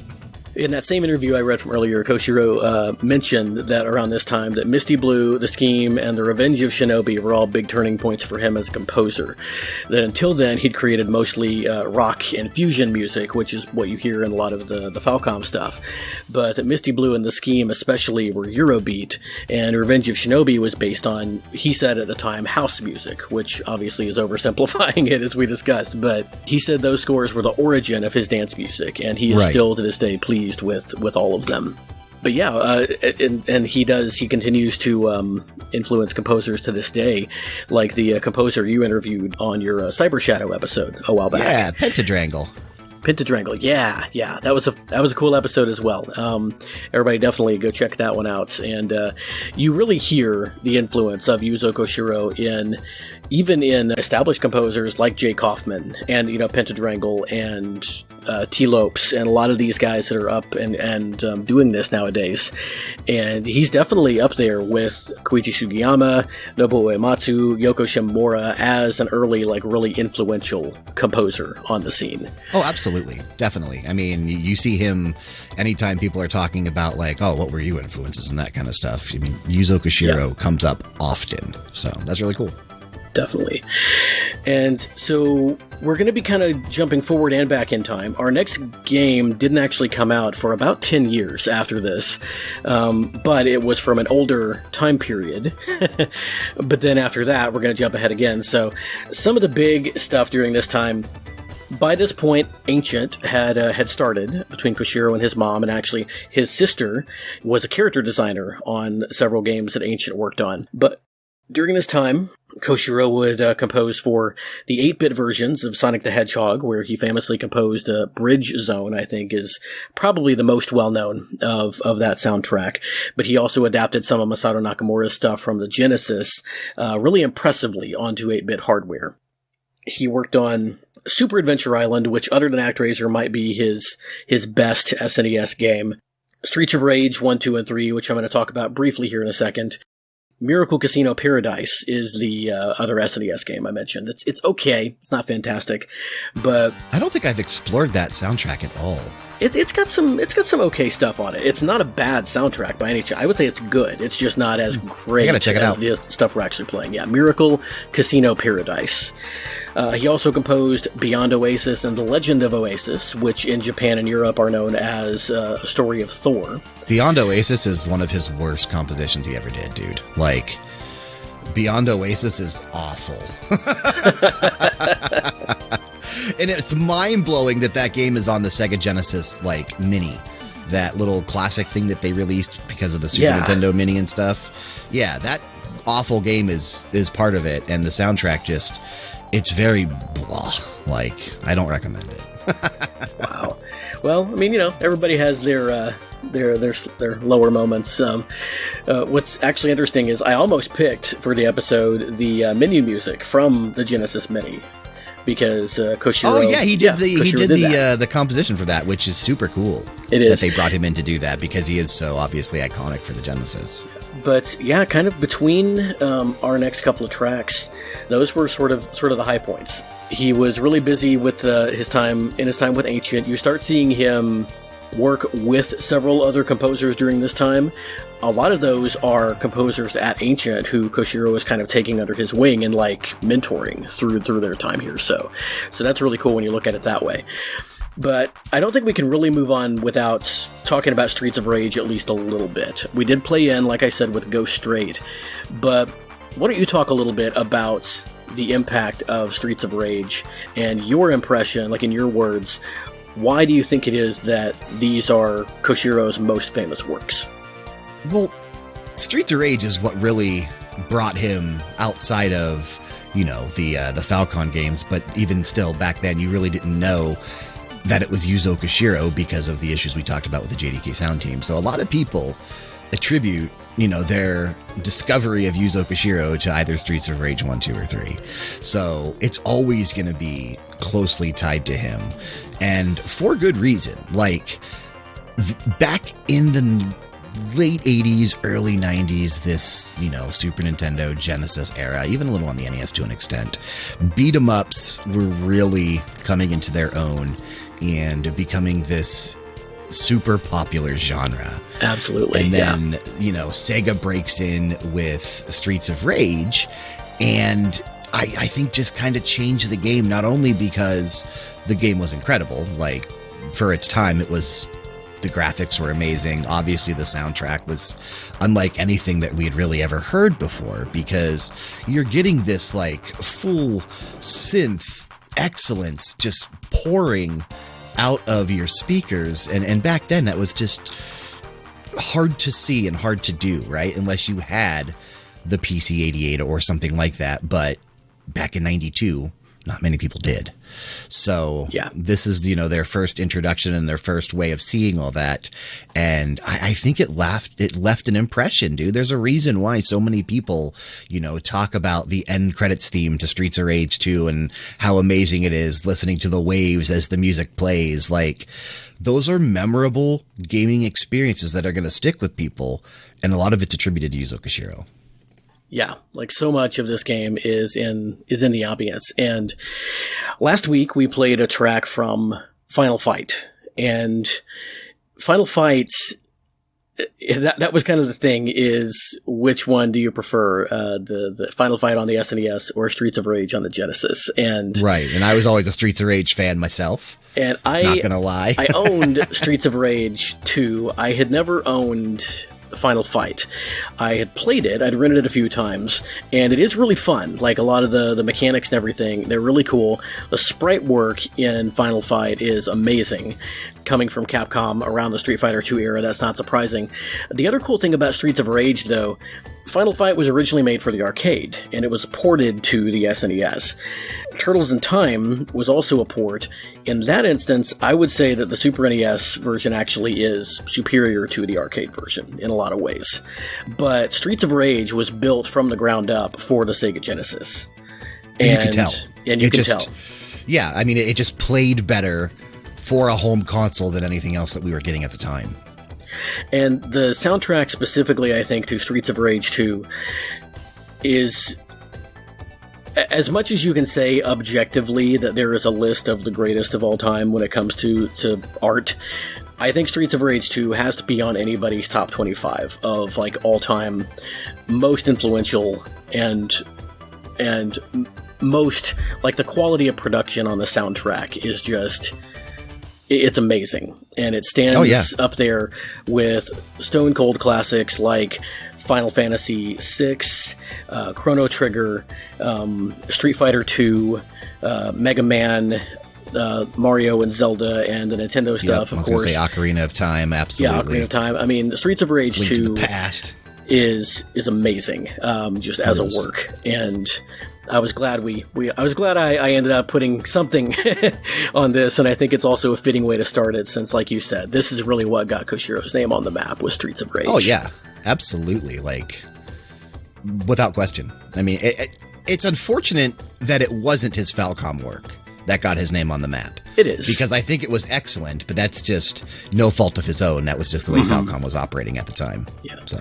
[SPEAKER 3] In that same interview I read from earlier, Koshiro mentioned that around this time that Misty Blue, The Scheme, and The Revenge of Shinobi were all big turning points for him as a composer. That until then, he'd created mostly rock and fusion music, which is what you hear in a lot of the Falcom stuff. But that Misty Blue and The Scheme especially were Eurobeat, and Revenge of Shinobi was based on, he said at the time, house music, which obviously is oversimplifying it as we discussed, but he said those scores were the origin of his dance music, and he is still to this day pleased with all of them. But yeah, and he continues to influence composers to this day, like the composer you interviewed on your Cyber Shadow episode a while back.
[SPEAKER 2] Yeah, Pentadrangle, yeah, that was a cool episode as well. Everybody definitely go check that one out. And you really hear the influence of Yuzo Koshiro even in established composers like Jay Kaufman and Pentadrangle and T. Lopes and a lot of these guys that are up and doing this nowadays. And he's definitely up there with Koichi Sugiyama, Nobuo Uematsu, Yoko Shimomura as an early, really influential composer on the scene. Oh, absolutely. Definitely. I mean, you see him anytime people are talking about what were you influences and that kind of stuff. I mean, Yuzo Koshiro comes up often. So that's really cool.
[SPEAKER 3] Definitely. And so we're going to be kind of jumping forward and back in time. Our next game didn't actually come out for about 10 years after this, but it was from an older time period. But then after that, we're going to jump ahead again. So some of the big stuff during this time, by this point, Ancient had started between Koshiro and his mom, and actually his sister was a character designer on several games that Ancient worked on. But during this time, Koshiro would compose for the 8-bit versions of Sonic the Hedgehog, where he famously composed Bridge Zone, I think, is probably the most well-known of that soundtrack. But he also adapted some of Masato Nakamura's stuff from the Genesis really impressively onto 8-bit hardware. He worked on Super Adventure Island, which other than ActRaiser might be his best SNES game. Streets of Rage 1, 2, and 3, which I'm going to talk about briefly here in a second. Miracle Casino Paradise is the other SNES game I mentioned. It's okay. It's not fantastic, but
[SPEAKER 2] I don't think I've explored that soundtrack at all.
[SPEAKER 3] It's got some okay stuff on it. It's not a bad soundtrack by any chance. I would say it's good. It's just not as great
[SPEAKER 2] I gotta check it
[SPEAKER 3] as
[SPEAKER 2] out.
[SPEAKER 3] the stuff we're actually playing. Yeah, Miracle Casino Paradise. He also composed Beyond Oasis and The Legend of Oasis, which in Japan and Europe are known as A Story of Thor.
[SPEAKER 2] Beyond Oasis is one of his worst compositions he ever did, dude. Beyond Oasis is awful. And it's mind-blowing that game is on the Sega Genesis, Mini. That little classic thing that they released because of the Super Nintendo Mini and stuff. Yeah, that awful game is part of it, and the soundtrack it's very blah. I don't recommend it.
[SPEAKER 3] Wow. Well, I mean, everybody has their lower moments. What's actually interesting is I almost picked for the episode the menu music from the Genesis Mini because Koshiro. Oh
[SPEAKER 2] yeah, he did the composition for that, which is super cool.
[SPEAKER 3] It is
[SPEAKER 2] that they brought him in to do that because he is so obviously iconic for the Genesis.
[SPEAKER 3] But yeah, kind of between our next couple of tracks, those were sort of the high points. He was really busy with his time with Ancient. You start seeing him work with several other composers during this time. A lot of those are composers at Ancient who Koshiro is kind of taking under his wing and mentoring through their time here. So that's really cool when you look at it that way. But I don't think we can really move on without talking about Streets of Rage at least a little bit. We did play in, like I said, with Go Straight, but why don't you talk a little bit about the impact of Streets of Rage and your impression, in your words, why do you think it is that these are Koshiro's most famous works?
[SPEAKER 2] Well, Streets of Rage is what really brought him outside of, the Falcom games, but even still, back then, you really didn't know that it was Yuzo Koshiro because of the issues we talked about with the JDK sound team. So a lot of people attribute, their discovery of Yuzo Koshiro to either Streets of Rage 1, 2, or 3. So it's always going to be closely tied to him. And for good reason. Back in the late 80s, early 90s, this, Super Nintendo, Genesis era, even a little on the NES to an extent, beat-em-ups were really coming into their own and becoming this super popular genre.
[SPEAKER 3] Absolutely.
[SPEAKER 2] And then, Sega breaks in with Streets of Rage, and I think just kind of changed the game, not only because the game was incredible, like, for its time, the graphics were amazing. Obviously, the soundtrack was unlike anything that we had really ever heard before, because you're getting this, like, full synth excellence just pouring out of your speakers. And back then, that was just hard to see and hard to do, right? Unless you had the PC-88 or something like that. But back in 92, not many people did. So this is, their first introduction and their first way of seeing all that. And I think it left an impression, dude. There's a reason why so many people, talk about the end credits theme to Streets of Rage 2 and how amazing it is listening to the waves as the music plays. Like, those are memorable gaming experiences that are going to stick with people. And a lot of it's attributed to Yuzo Koshiro.
[SPEAKER 3] Yeah, like so much of this game is in the ambience. And last week we played a track from Final Fight, and Final Fight, that was kind of the thing, is which one do you prefer, the Final Fight on the SNES or Streets of Rage on the Genesis? And
[SPEAKER 2] right, and I was always a Streets of Rage fan myself.
[SPEAKER 3] And
[SPEAKER 2] not gonna lie,
[SPEAKER 3] I owned Streets of Rage 2. I had never owned Final Fight. I had played it, I'd rented it a few times, and it is really fun. Like, a lot of the mechanics and everything, they're really cool. The sprite work in Final Fight is amazing. Coming from Capcom around the Street Fighter II era, that's not surprising. The other cool thing about Streets of Rage, though, Final Fight was originally made for the arcade, and it was ported to the SNES. Turtles in Time was also a port. In that instance, I would say that the Super NES version actually is superior to the arcade version in a lot of ways. But Streets of Rage was built from the ground up for the Sega Genesis.
[SPEAKER 2] And you can tell.
[SPEAKER 3] And you can tell.
[SPEAKER 2] Yeah, I mean, it just played better for a home console than anything else that we were getting at the time.
[SPEAKER 3] And the soundtrack specifically, I think, to Streets of Rage 2 is, as much as you can say objectively that there is a list of the greatest of all time when it comes to art, I think Streets of Rage 2 has to be on anybody's top 25 of, like, all-time most influential and most, like, the quality of production on the soundtrack is just, it's amazing. And it stands up there with stone cold classics like Final Fantasy VI, Chrono Trigger, Street Fighter II, Mega Man, Mario and Zelda, and the Nintendo stuff, of course.
[SPEAKER 2] I was going to say Ocarina of Time, absolutely.
[SPEAKER 3] Yeah, Ocarina of Time. I mean, Streets of Rage 2
[SPEAKER 2] to the past
[SPEAKER 3] is amazing, just as a work. And I was glad I ended up putting something on this, and I think it's also a fitting way to start it, since, like you said, this is really what got Koshiro's name on the map, was Streets of Rage.
[SPEAKER 2] Oh yeah, absolutely, like, without question. I mean, it's unfortunate that it wasn't his Falcom work that got his name on the map.
[SPEAKER 3] It is.
[SPEAKER 2] Because I think it was excellent, but that's just no fault of his own. That was just the way Falcom was operating at the time.
[SPEAKER 3] Yeah.
[SPEAKER 2] So,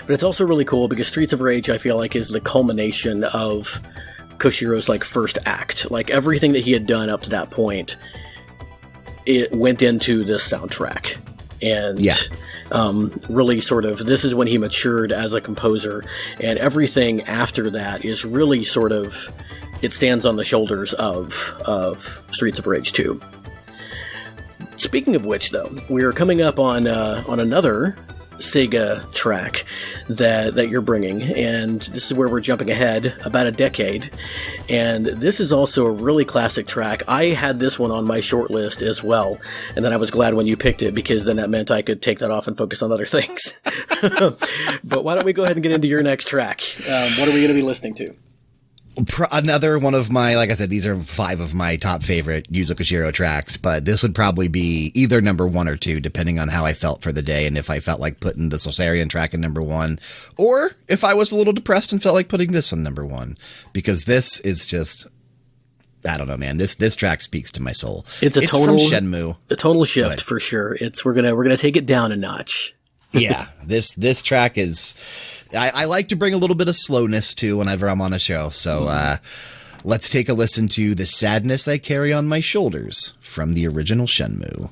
[SPEAKER 3] but it's also really cool because Streets of Rage, I feel like, is the culmination of Koshiro's, like, first act. Like, everything that he had done up to that point, it went into this soundtrack. And really sort of, this is when he matured as a composer, and everything after that is really sort of, it stands on the shoulders of Streets of Rage 2. Speaking of which, though, we're coming up on another Sega track that you're bringing, and this is where we're jumping ahead about a decade, and this is also a really classic track. I had this one on my short list as well, and then I was glad when you picked it, because then that meant I could take that off and focus on other things. But why don't we go ahead and get into your next track? What are we going to be listening to?
[SPEAKER 2] Another one of my, like I said, these are 5 of my top favorite Yuzo Koshiro tracks, but this would probably be either number 1 or 2, depending on how I felt for the day, and if I felt like putting the Solsarian track in number 1, or if I was a little depressed and felt like putting this on number 1, because this is just, I don't know, man. This track speaks to my soul.
[SPEAKER 3] It's
[SPEAKER 2] from Shenmue.
[SPEAKER 3] A tonal shift, for sure. We're gonna take it down a notch.
[SPEAKER 2] Yeah, this track is, I like to bring a little bit of slowness to whenever I'm on a show. So let's take a listen to The Sadness I Carry on My Shoulders from the original Shenmue.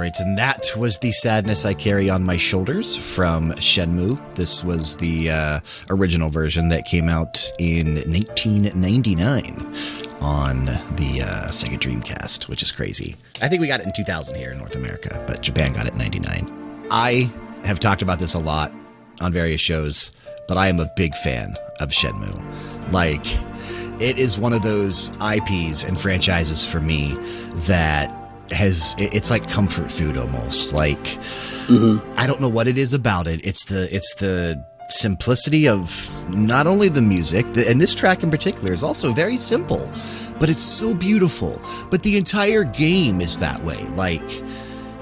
[SPEAKER 2] right, and that was The Sadness I Carry on My Shoulders from Shenmue. This was the original version that came out in 1999 on the Sega Dreamcast, which is crazy. I think we got it in 2000 here in North America, but Japan got it in 99. I have talked about this a lot on various shows, but I am a big fan of Shenmue. Like, it is one of those IPs and franchises for me that it's like comfort food almost. Like, I don't know what it is about it. It's the simplicity of not only the music, and this track in particular is also very simple, but it's so beautiful. But the entire game is that way. Like,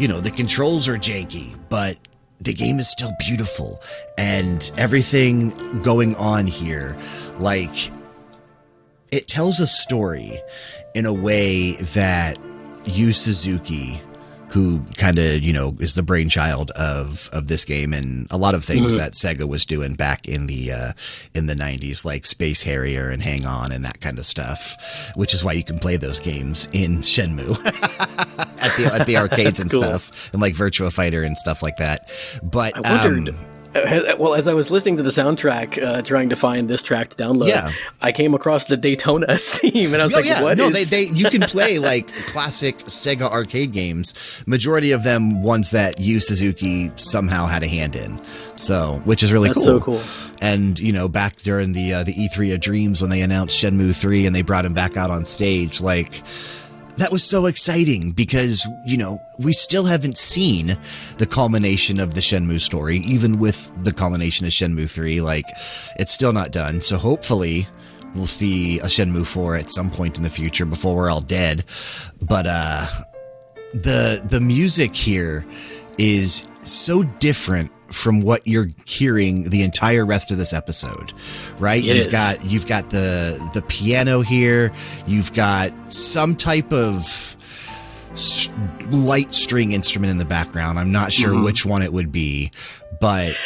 [SPEAKER 2] you know, the controls are janky, but the game is still beautiful, and everything going on here, like, it tells a story in a way that Yu Suzuki, who kind of, you know, is the brainchild of this game and a lot of things that Sega was doing back in the 90s, like Space Harrier and Hang On and that kind of stuff, which is why you can play those games in Shenmue at the arcades and stuff, and like Virtua Fighter and stuff like that. But
[SPEAKER 3] I wondered, well, as I was listening to the soundtrack, trying to find this track to download, I came across the Daytona theme, and I was what is...
[SPEAKER 2] you can play like classic Sega arcade games, majority of them ones that Yu Suzuki somehow had a hand in. So, which is really cool.
[SPEAKER 3] So cool.
[SPEAKER 2] And, you know, back during the E3 of Dreams when they announced Shenmue 3 and they brought him back out on stage, like, that was so exciting because, you know, we still haven't seen the culmination of the Shenmue story, even with the culmination of Shenmue 3. Like, it's still not done. So hopefully we'll see a Shenmue 4 at some point in the future before we're all dead. But the music here is so different from what you're hearing the entire rest of this episode, right? You've got the piano here. You've got some type of light string instrument in the background. I'm not sure which one it would be, but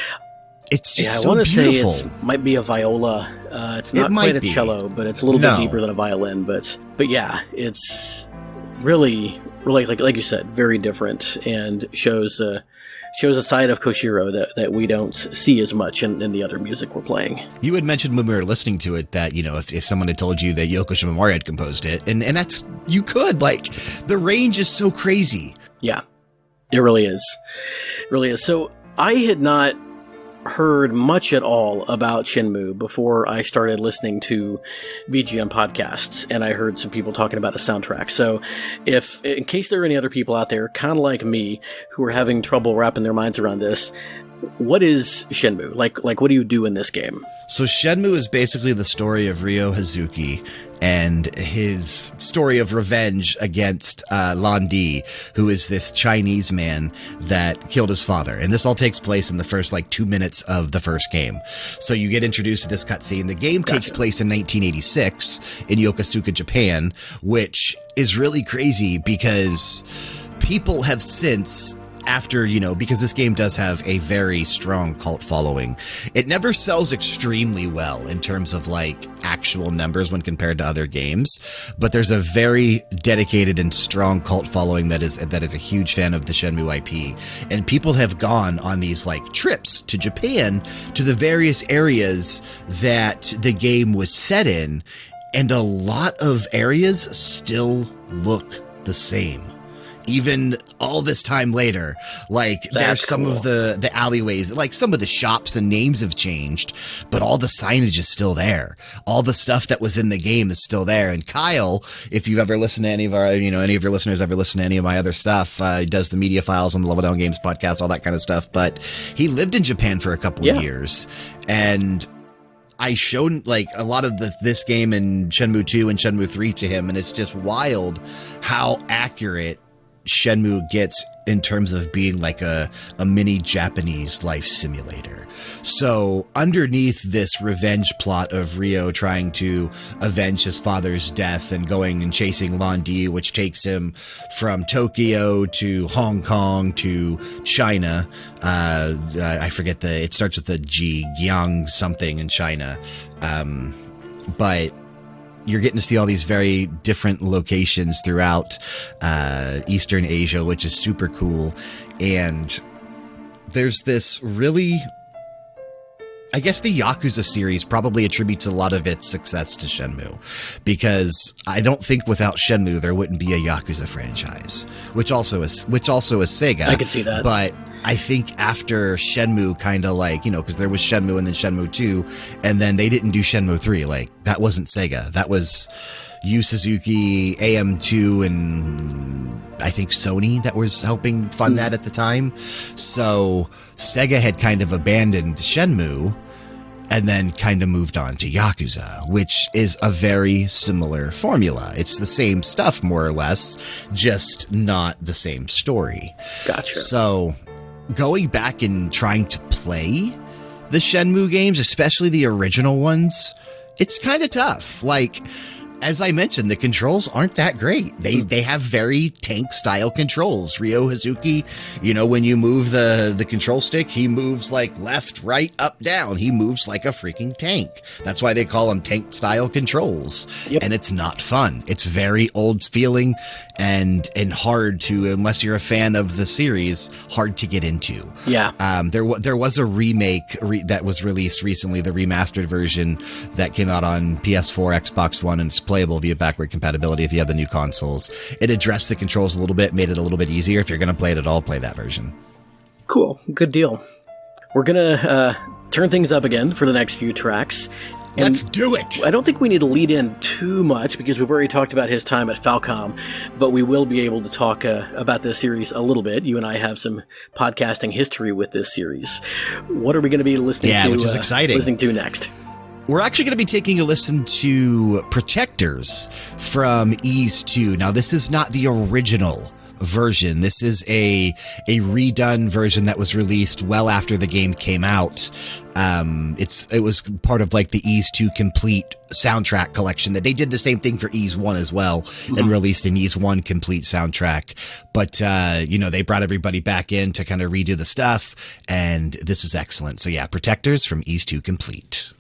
[SPEAKER 2] it's just so beautiful.
[SPEAKER 3] Say it might be a viola. It's not quite a cello, but it's a little bit deeper than a violin. But yeah, it's really like you said, very different, and shows a side of Koshiro that we don't see as much in the other music we're playing.
[SPEAKER 2] You had mentioned when we were listening to it that, you know, if someone had told you that Yoko Shimomura had composed it, and that's, you could, like, the range is so crazy.
[SPEAKER 3] Yeah, it really is. It really is. So I had not heard much at all about Shenmue before I started listening to BGM podcasts, and I heard some people talking about a soundtrack. So in case there are any other people out there, kind of like me, who are having trouble wrapping their minds around this, what is Shenmue? Like what do you do in this game?
[SPEAKER 2] So Shenmue is basically the story of Ryo Hazuki and his story of revenge against Lan Di, who is this Chinese man that killed his father. And this all takes place in the first, 2 minutes of the first game. So you get introduced to this cutscene. The game takes place in 1986 in Yokosuka, Japan, which is really crazy because people have since... after, because this game does have a very strong cult following, it never sells extremely well in terms of actual numbers when compared to other games, but there's a very dedicated and strong cult following that is a huge fan of the Shenmue IP, and people have gone on these trips to Japan to the various areas that the game was set in, and a lot of areas still look the same. Even all this time later, there's some of the alleyways, some of the shops and names have changed, but all the signage is still there. All the stuff that was in the game is still there. And Kyle, if you've ever listened to any of our, any of your listeners ever listened to any of my other stuff, he does the media files on the Level Down Games podcast, all that kind of stuff. But he lived in Japan for a couple of years, and I showed a lot of this game and Shenmue 2 and Shenmue 3 to him, and it's just wild how accurate Shenmue gets in terms of being a mini Japanese life simulator. So underneath this revenge plot of Ryo trying to avenge his father's death and going and chasing Lan Di, which takes him from Tokyo to Hong Kong to China. I forget it starts with the G, Gyang something in China. But you're getting to see all these very different locations throughout Eastern Asia, which is super cool. And there's this really, I guess the Yakuza series probably attributes a lot of its success to Shenmue, because I don't think without Shenmue there wouldn't be a Yakuza franchise, which also is Sega.
[SPEAKER 3] I could see that.
[SPEAKER 2] But I think after Shenmue, kind of like, you know, because there was Shenmue and then Shenmue 2, and then they didn't do Shenmue 3. Like, that wasn't Sega. That was Yu Suzuki, AM2, and I think Sony that was helping fund that at the time. So Sega had kind of abandoned Shenmue and then kind of moved on to Yakuza, which is a very similar formula. It's the same stuff, more or less, just not the same story.
[SPEAKER 3] Gotcha.
[SPEAKER 2] So going back and trying to play the Shenmue games, especially the original ones, it's kind of tough. Like, as I mentioned, the controls aren't that great. They have very tank-style controls. Ryo Hazuki, you know, when you move the control stick, he moves like left, right, up, down. He moves like a freaking tank. That's why they call them tank-style controls. Yep. And it's not fun. It's very old-feeling and hard to, unless you're a fan of the series, hard to get into.
[SPEAKER 3] Yeah.
[SPEAKER 2] There was a remake that was released recently, the remastered version that came out on PS4, Xbox One, and it's playable via backward compatibility if you have the new consoles. It addressed the controls a little bit, made it a little bit easier. If you're going to play it at all, play that version.
[SPEAKER 3] Cool. Good deal. We're going to turn things up again for the next few tracks. And
[SPEAKER 2] let's do it!
[SPEAKER 3] I don't think we need to lead in too much because we've already talked about his time at Falcom, but we will be able to talk about this series a little bit. You and I have some podcasting history with this series. What are we going to be listening to?
[SPEAKER 2] Which is exciting.
[SPEAKER 3] Listening to next?
[SPEAKER 2] We're actually going to be taking a listen to Protectors from Ys 2. Now, this is not the original version. This is a redone version that was released well after the game came out. It was part of like the Ys 2 complete soundtrack collection. That they did the same thing for Ys 1 as well, and released an Ys 1 complete soundtrack. But you know, they brought everybody back in to kind of redo the stuff, and this is excellent. So yeah, Protectors from Ys 2 complete.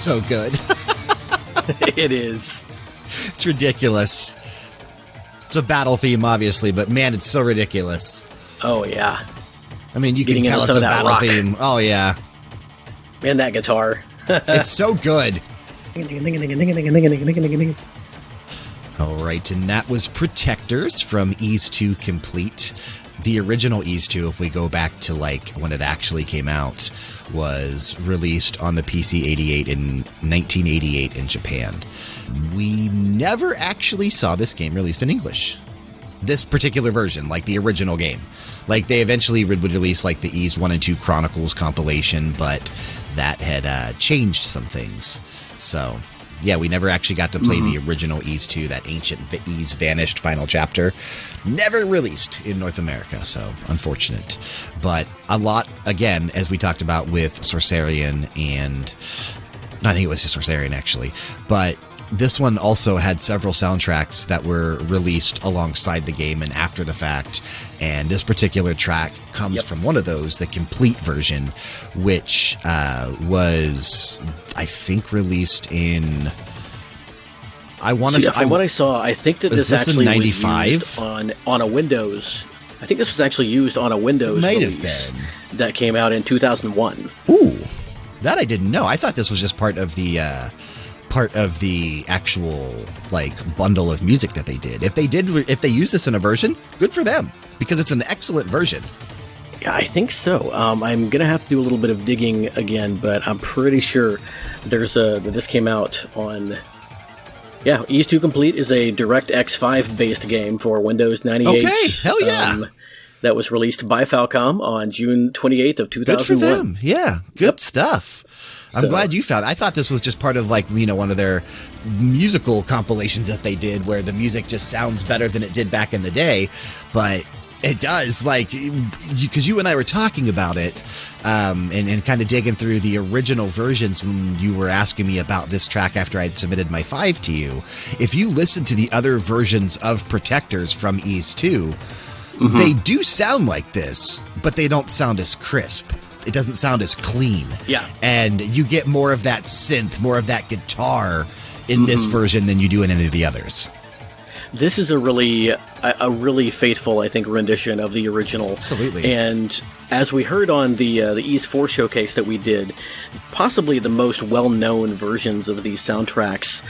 [SPEAKER 2] so good.
[SPEAKER 3] It is.
[SPEAKER 2] It's ridiculous. It's a battle theme, obviously, but man, it's so ridiculous.
[SPEAKER 3] Oh, yeah.
[SPEAKER 2] I mean, you can tell it's a battle
[SPEAKER 3] rock
[SPEAKER 2] theme. Oh, yeah.
[SPEAKER 3] And that guitar.
[SPEAKER 2] It's so good. All right, and that was Protectors from Ys 2 Complete. The original Ys 2, if we go back to like when it actually came out, was released on the PC-88 in 1988 in Japan. We never actually saw this game released in English. This particular version, like the original game. Like, they eventually would release like the Ys 1 and 2 Chronicles compilation, but that had changed some things. So, yeah, we never actually got to play the original Ys 2, that ancient Ys Vanished final chapter. Never released in North America, so unfortunate. But a lot, again, as we talked about with Sorcerian and... I think it was just Sorcerian, actually. But this one also had several soundtracks that were released alongside the game and after the fact. And this particular track comes from one of those, the complete version, which was, I think, released in...
[SPEAKER 3] From what I saw, I think that this actually was used on a Windows... I think this was actually used on a Windows release that came out in 2001.
[SPEAKER 2] Ooh, that I didn't know. I thought this was just part of the actual like bundle of music that they did. If they used this in a version, good for them, because it's an excellent version.
[SPEAKER 3] Yeah, I think so. I'm gonna have to do a little bit of digging again, but I'm pretty sure this came out on. Yeah, Ys 2 Complete is a DirectX 5 based game for Windows 98.
[SPEAKER 2] Okay, hell yeah.
[SPEAKER 3] That was released by Falcom on June 28th of 2001.
[SPEAKER 2] Good for them. Yeah, good stuff. I'm glad you found it. I thought this was just part of, like, one of their musical compilations that they did where the music just sounds better than it did back in the day. But it does, like, because you and I were talking about it and kind of digging through the original versions when you were asking me about this track after I'd submitted my 5 to you. If you listen to the other versions of Protectors from Ys 2, they do sound like this, but they don't sound as crisp. It doesn't sound as clean. Yeah. And you get more of that synth, more of that guitar in this version than you do in any of the others.
[SPEAKER 3] This is a really faithful, I think, rendition of the original.
[SPEAKER 2] Absolutely.
[SPEAKER 3] And as we heard on the Ys 4 showcase that we did, possibly the most well-known versions of these soundtracks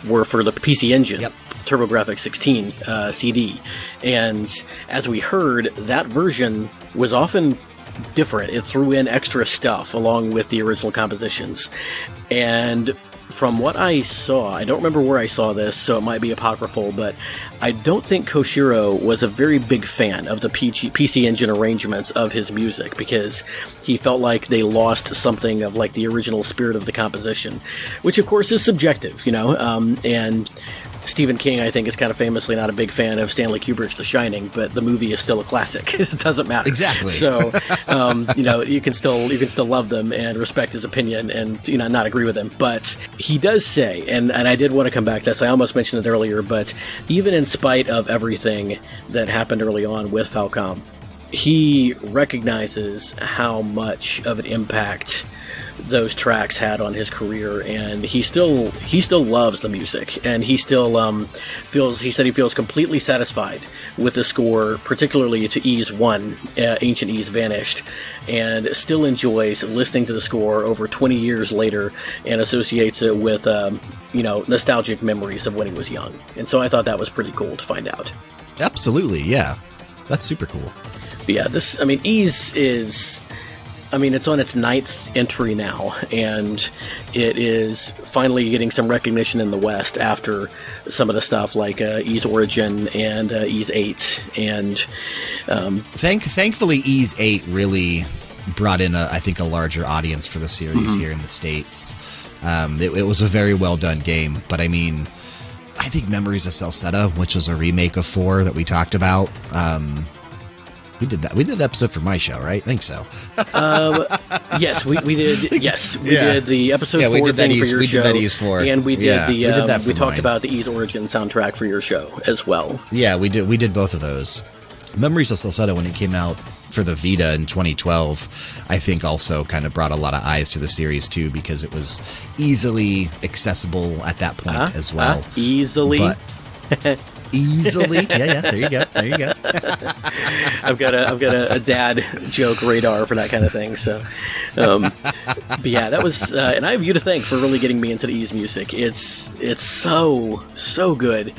[SPEAKER 3] were for the PC Engine. Yep. TurboGrafx 16 CD. And as we heard, that version was often different. It threw in extra stuff along with the original compositions. And from what I saw, I don't remember where I saw this, so it might be apocryphal, but I don't think Koshiro was a very big fan of the PC Engine arrangements of his music, because he felt like they lost something of like the original spirit of the composition, which of course is subjective, and Stephen King, I think, is kind of famously not a big fan of Stanley Kubrick's The Shining, but the movie is still a classic. It doesn't matter.
[SPEAKER 2] Exactly.
[SPEAKER 3] So, you can still love them and respect his opinion and, not agree with him. But he does say, and I did want to come back to this, I almost mentioned it earlier, but even in spite of everything that happened early on with Falcom, he recognizes how much of an impact those tracks had on his career, and he still loves the music, and he still he feels completely satisfied with the score, particularly to Ys 1, Ancient Ys Vanished, and still enjoys listening to the score over 20 years later and associates it with nostalgic memories of when he was young. And so I thought that was pretty cool to find out.
[SPEAKER 2] Absolutely, yeah. That's super cool.
[SPEAKER 3] But yeah, Ys is... it's on its 9th entry now, and it is finally getting some recognition in the West after some of the stuff like Ys Origin and Ys 8. And
[SPEAKER 2] thankfully, Ys 8 really brought in, I think, a larger audience for the series here in the States. It was a very well done game, but I think Memories of Celceta, which was a remake of 4 that we talked about, we did that. We did an episode for my show, right? I think so.
[SPEAKER 3] Yes, we did. Yes, we did the episode 4 thing for your show. We did that Ys 4, and we did we talked about the Ys Origin soundtrack for your show as well.
[SPEAKER 2] Yeah, we did. We did both of those. Memories of Salcedo, when it came out for the Vita in 2012, I think also kind of brought a lot of eyes to the series too, because it was easily accessible at that point as well.
[SPEAKER 3] Easily.
[SPEAKER 2] Easily. Yeah, there you go.
[SPEAKER 3] I've got a dad joke radar for that kind of thing. So, but yeah, that was, and I have you to thank for really getting me into the Ys music. It's so good,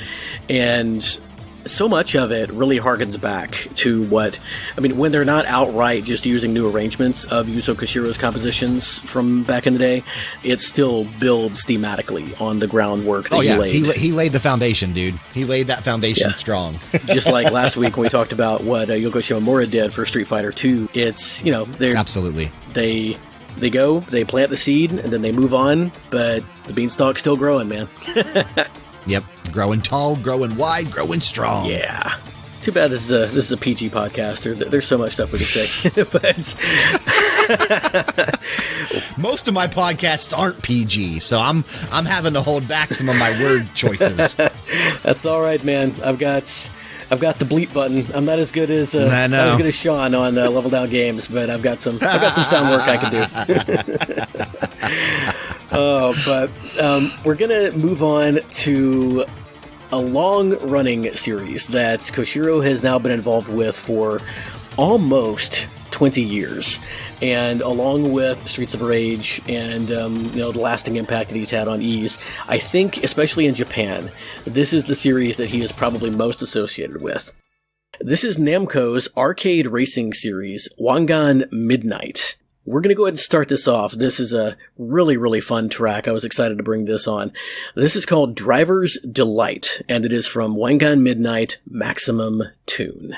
[SPEAKER 3] and so much of it really harkens back to when they're not outright just using new arrangements of Yuzo Koshiro's compositions from back in the day, it still builds thematically on the groundwork that he laid.
[SPEAKER 2] He laid the foundation, dude. He laid that foundation strong.
[SPEAKER 3] Just like last week when we talked about what Yoko Shimomura did for Street Fighter 2, it's, they're...
[SPEAKER 2] Absolutely.
[SPEAKER 3] They plant the seed, and then they move on, but the beanstalk's still growing, man.
[SPEAKER 2] Yep, growing tall, growing wide, growing strong.
[SPEAKER 3] Yeah. It's too bad this is a PG podcast. There's so much stuff we could say. But
[SPEAKER 2] most of my podcasts aren't PG, so I'm having to hold back some of my word choices.
[SPEAKER 3] That's all right, man. I've got the bleep button. I'm not as good as Sean on Level Down Games, but I've got some sound work I can do. But we're gonna move on to a long-running series that Koshiro has now been involved with for almost 20 years. And along with Streets of Rage and the lasting impact that he's had on Ys, I think, especially in Japan, this is the series that he is probably most associated with. This is Namco's arcade racing series, Wangan Midnight. We're going to go ahead and start this off. This is a really, really fun track. I was excited to bring this on. This is called Driver's Delight, and it is from Wangan Midnight Maximum Tune.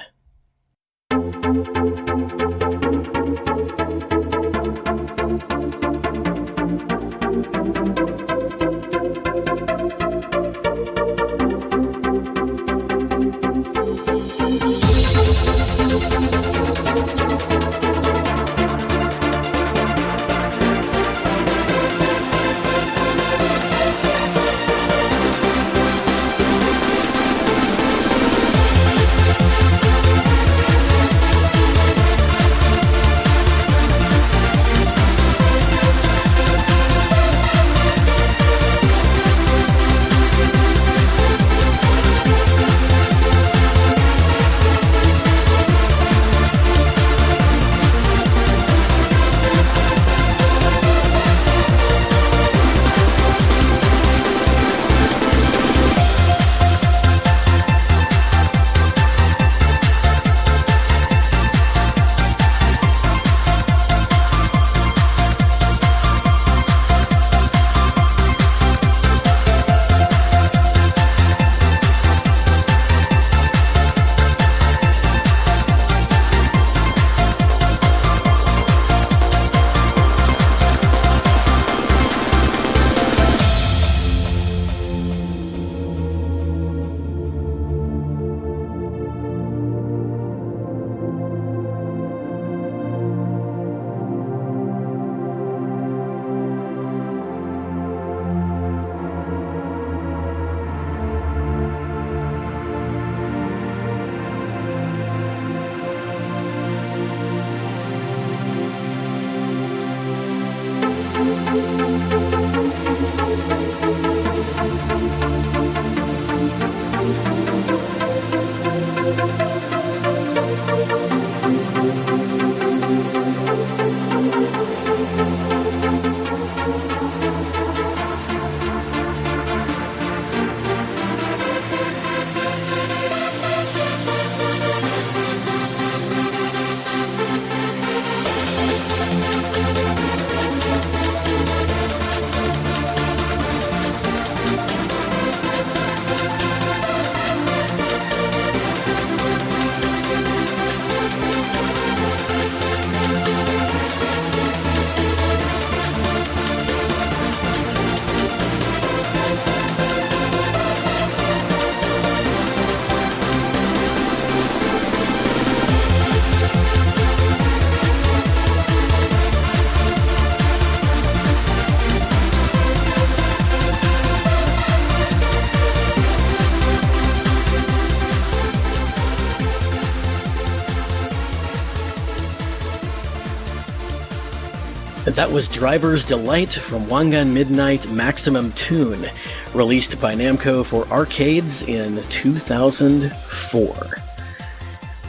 [SPEAKER 3] That was Driver's Delight from Wangan Midnight Maximum Tune, released by Namco for arcades in 2004.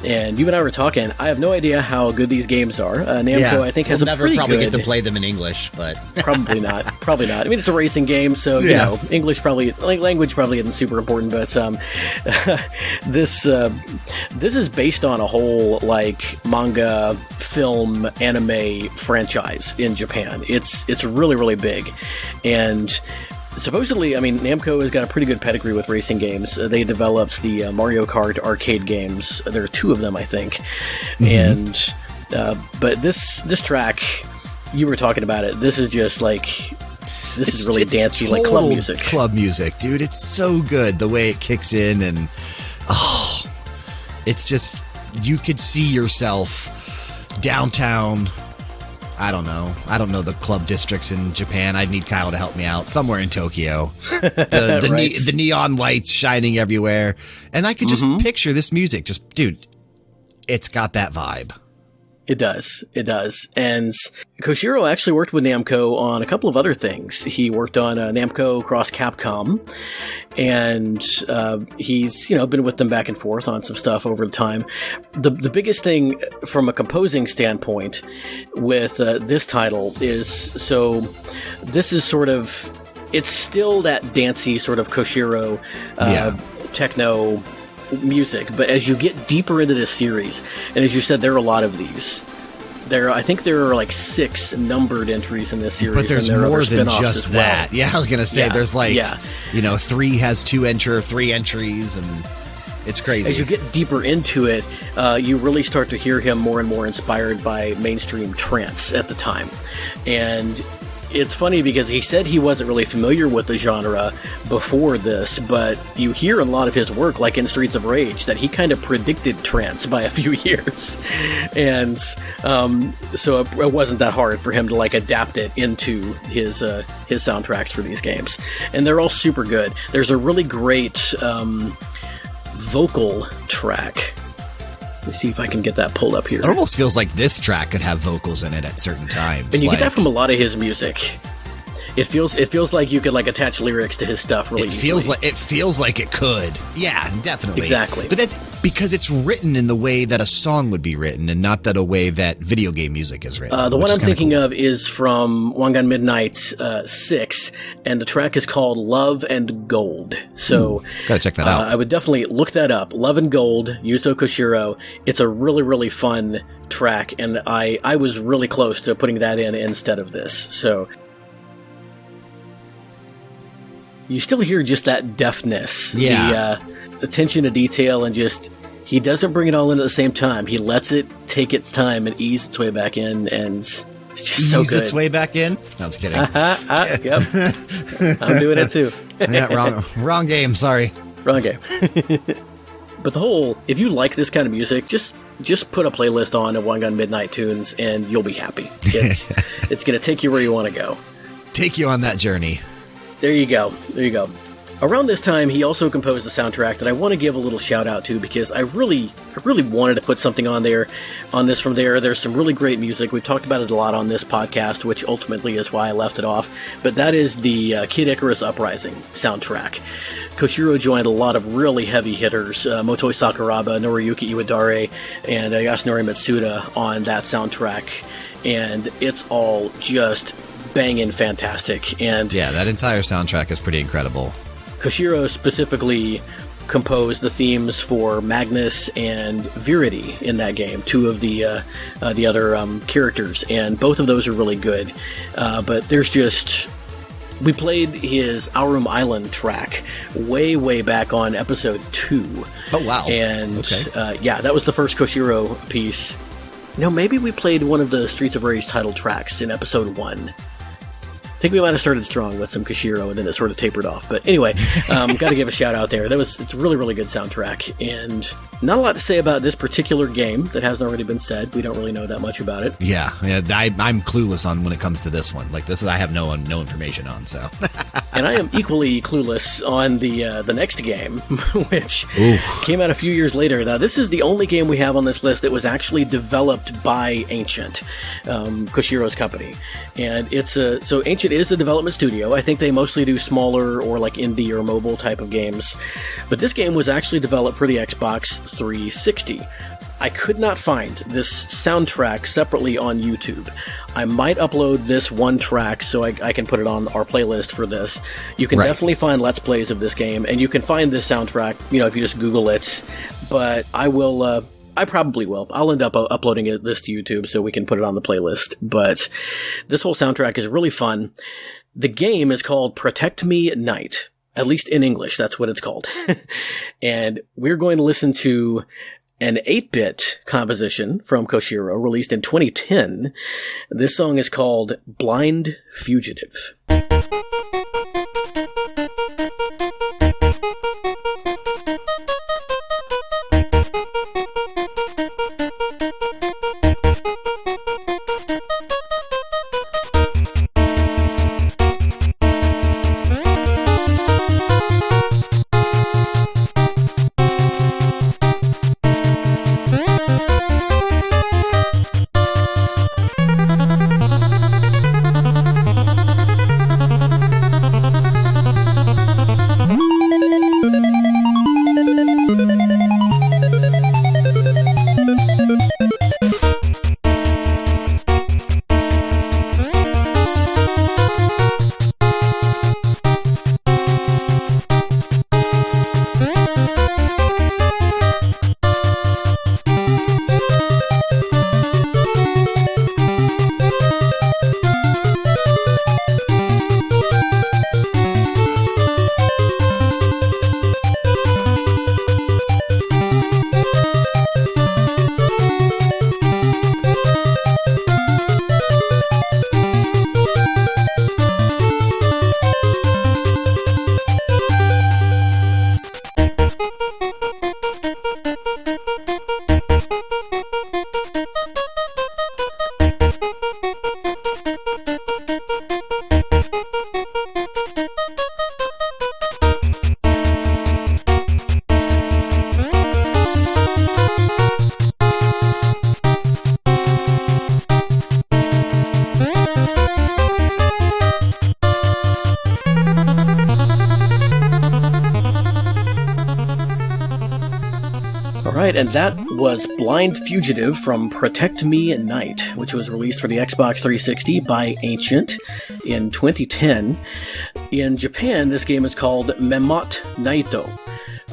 [SPEAKER 3] And you and I were talking. I have no idea how good these games are. Namco, I think, has
[SPEAKER 2] we'll
[SPEAKER 3] a pretty
[SPEAKER 2] probably
[SPEAKER 3] good...
[SPEAKER 2] get to play them in English, but
[SPEAKER 3] probably not. Probably not. I mean, it's a racing game, so you know, English probably, language probably isn't super important. But this is based on a whole manga, film, anime franchise in Japan. It's really, really big, and supposedly, I mean, Namco has got a pretty good pedigree with racing games. They developed the Mario Kart arcade games. There are 2 of them, I think. And but this track, you were talking about it. This is just this is really dancey, like club music.
[SPEAKER 2] Club music, dude. It's so good the way it kicks in, and it's just, you could see yourself downtown. I don't know the club districts in Japan. I'd need Kyle to help me out. Somewhere in Tokyo. The neon lights shining everywhere. And I could just picture this music. Just, dude, it's got that vibe.
[SPEAKER 3] It does. It does. And Koshiro actually worked with Namco on a couple of other things. He worked on Namco Cross Capcom, and he's been with them back and forth on some stuff over the time. The biggest thing from a composing standpoint with this title is, so this is sort of, it's still that dancey sort of Koshiro techno music, but as you get deeper into this series, and as you said, there are a lot of these. I think there are 6 numbered entries in this series.
[SPEAKER 2] But there's more than just that.
[SPEAKER 3] Well.
[SPEAKER 2] Yeah, I was gonna say there's 3 has 3 entries, and it's crazy.
[SPEAKER 3] As you get deeper into it, you really start to hear him more and more inspired by mainstream trance at the time, and it's funny because he said he wasn't really familiar with the genre before this, but you hear in a lot of his work, like in Streets of Rage, that he kind of predicted trance by a few years. And so it wasn't that hard for him to adapt it into his soundtracks for these games. And they're all super good. There's a really great vocal track. Let's see if I can get that pulled up here.
[SPEAKER 2] It almost feels like this track could have vocals in it at certain times.
[SPEAKER 3] And you get that from a lot of his music. It feels like you could attach lyrics to his stuff really easily.
[SPEAKER 2] It feels like it could. Yeah, definitely.
[SPEAKER 3] Exactly.
[SPEAKER 2] But that's because it's written in the way that a song would be written, and not that a way that video game music is written.
[SPEAKER 3] The one I'm thinking of is from Wangan Midnight 6, and the track is called Love and Gold. So
[SPEAKER 2] gotta check that out.
[SPEAKER 3] I would definitely look that up. Love and Gold, Yuzo Koshiro. It's a really, really fun track, and I was really close to putting that in instead of this. So you still hear just that deftness, the attention to detail, and just, he doesn't bring it all in at the same time. He lets it take its time and ease its way back in, and it's just so good.
[SPEAKER 2] Ease its way back in? No, I'm just kidding.
[SPEAKER 3] Yep. I'm doing it too.
[SPEAKER 2] Wrong game, sorry.
[SPEAKER 3] Wrong game. But if you like this kind of music, just put a playlist on of Wangan Midnight tunes, and you'll be happy. It's going to take you where you want to go.
[SPEAKER 2] Take you on that journey.
[SPEAKER 3] There you go. Around this time, he also composed a soundtrack that I want to give a little shout out to, because I really wanted to put something on this from there. There's some really great music. We've talked about it a lot on this podcast, which ultimately is why I left it off. But that is the Kid Icarus Uprising soundtrack. Koshiro joined a lot of really heavy hitters, Motoi Sakuraba, Noriyuki Iwadare, and Yasunori Mitsuda on that soundtrack. And it's all just banging fantastic. And
[SPEAKER 2] yeah, that entire soundtrack is pretty incredible.
[SPEAKER 3] Koshiro specifically composed the themes for Magnus and Viridi in that game, 2 of the other characters, and both of those are really good. But there's just... We played his Aurum Island track way back on episode 2.
[SPEAKER 2] Oh, wow.
[SPEAKER 3] And that was the first Koshiro piece. No, maybe we played one of the Streets of Rage title tracks in episode 1. I think we might have started strong with some Koshiro, and then it sort of tapered off. But anyway, got to give a shout out there. It's a really, really good soundtrack. And not a lot to say about this particular game that hasn't already been said. We don't really know that much about it.
[SPEAKER 2] Yeah, I'm clueless on when it comes to this one. Like, this I have no information on, so.
[SPEAKER 3] And I am equally clueless on the next game, which came out a few years later. Now, this is the only game we have on this list that was actually developed by Ancient, Koshiro's company. And so Ancient is a development studio. I think they mostly do smaller or like indie or mobile type of games. But this game was actually developed for the Xbox 360. I could not find this soundtrack separately on YouTube. I might upload this one track so I can put it on our playlist for this. You can definitely find Let's Plays of this game, and you can find this soundtrack, if you just Google it. But I will, I probably will. I'll end up uploading this to YouTube so we can put it on the playlist. But this whole soundtrack is really fun. The game is called Protect Me at Night. At least in English, that's what it's called. And we're going to listen to an 8-bit composition from Koshiro, released in 2010. This song is called Blind Fugitive. And that was Blind Fugitive from Protect Me at Night, which was released for the Xbox 360 by Ancient in 2010. In Japan, this game is called Behemoth Naito.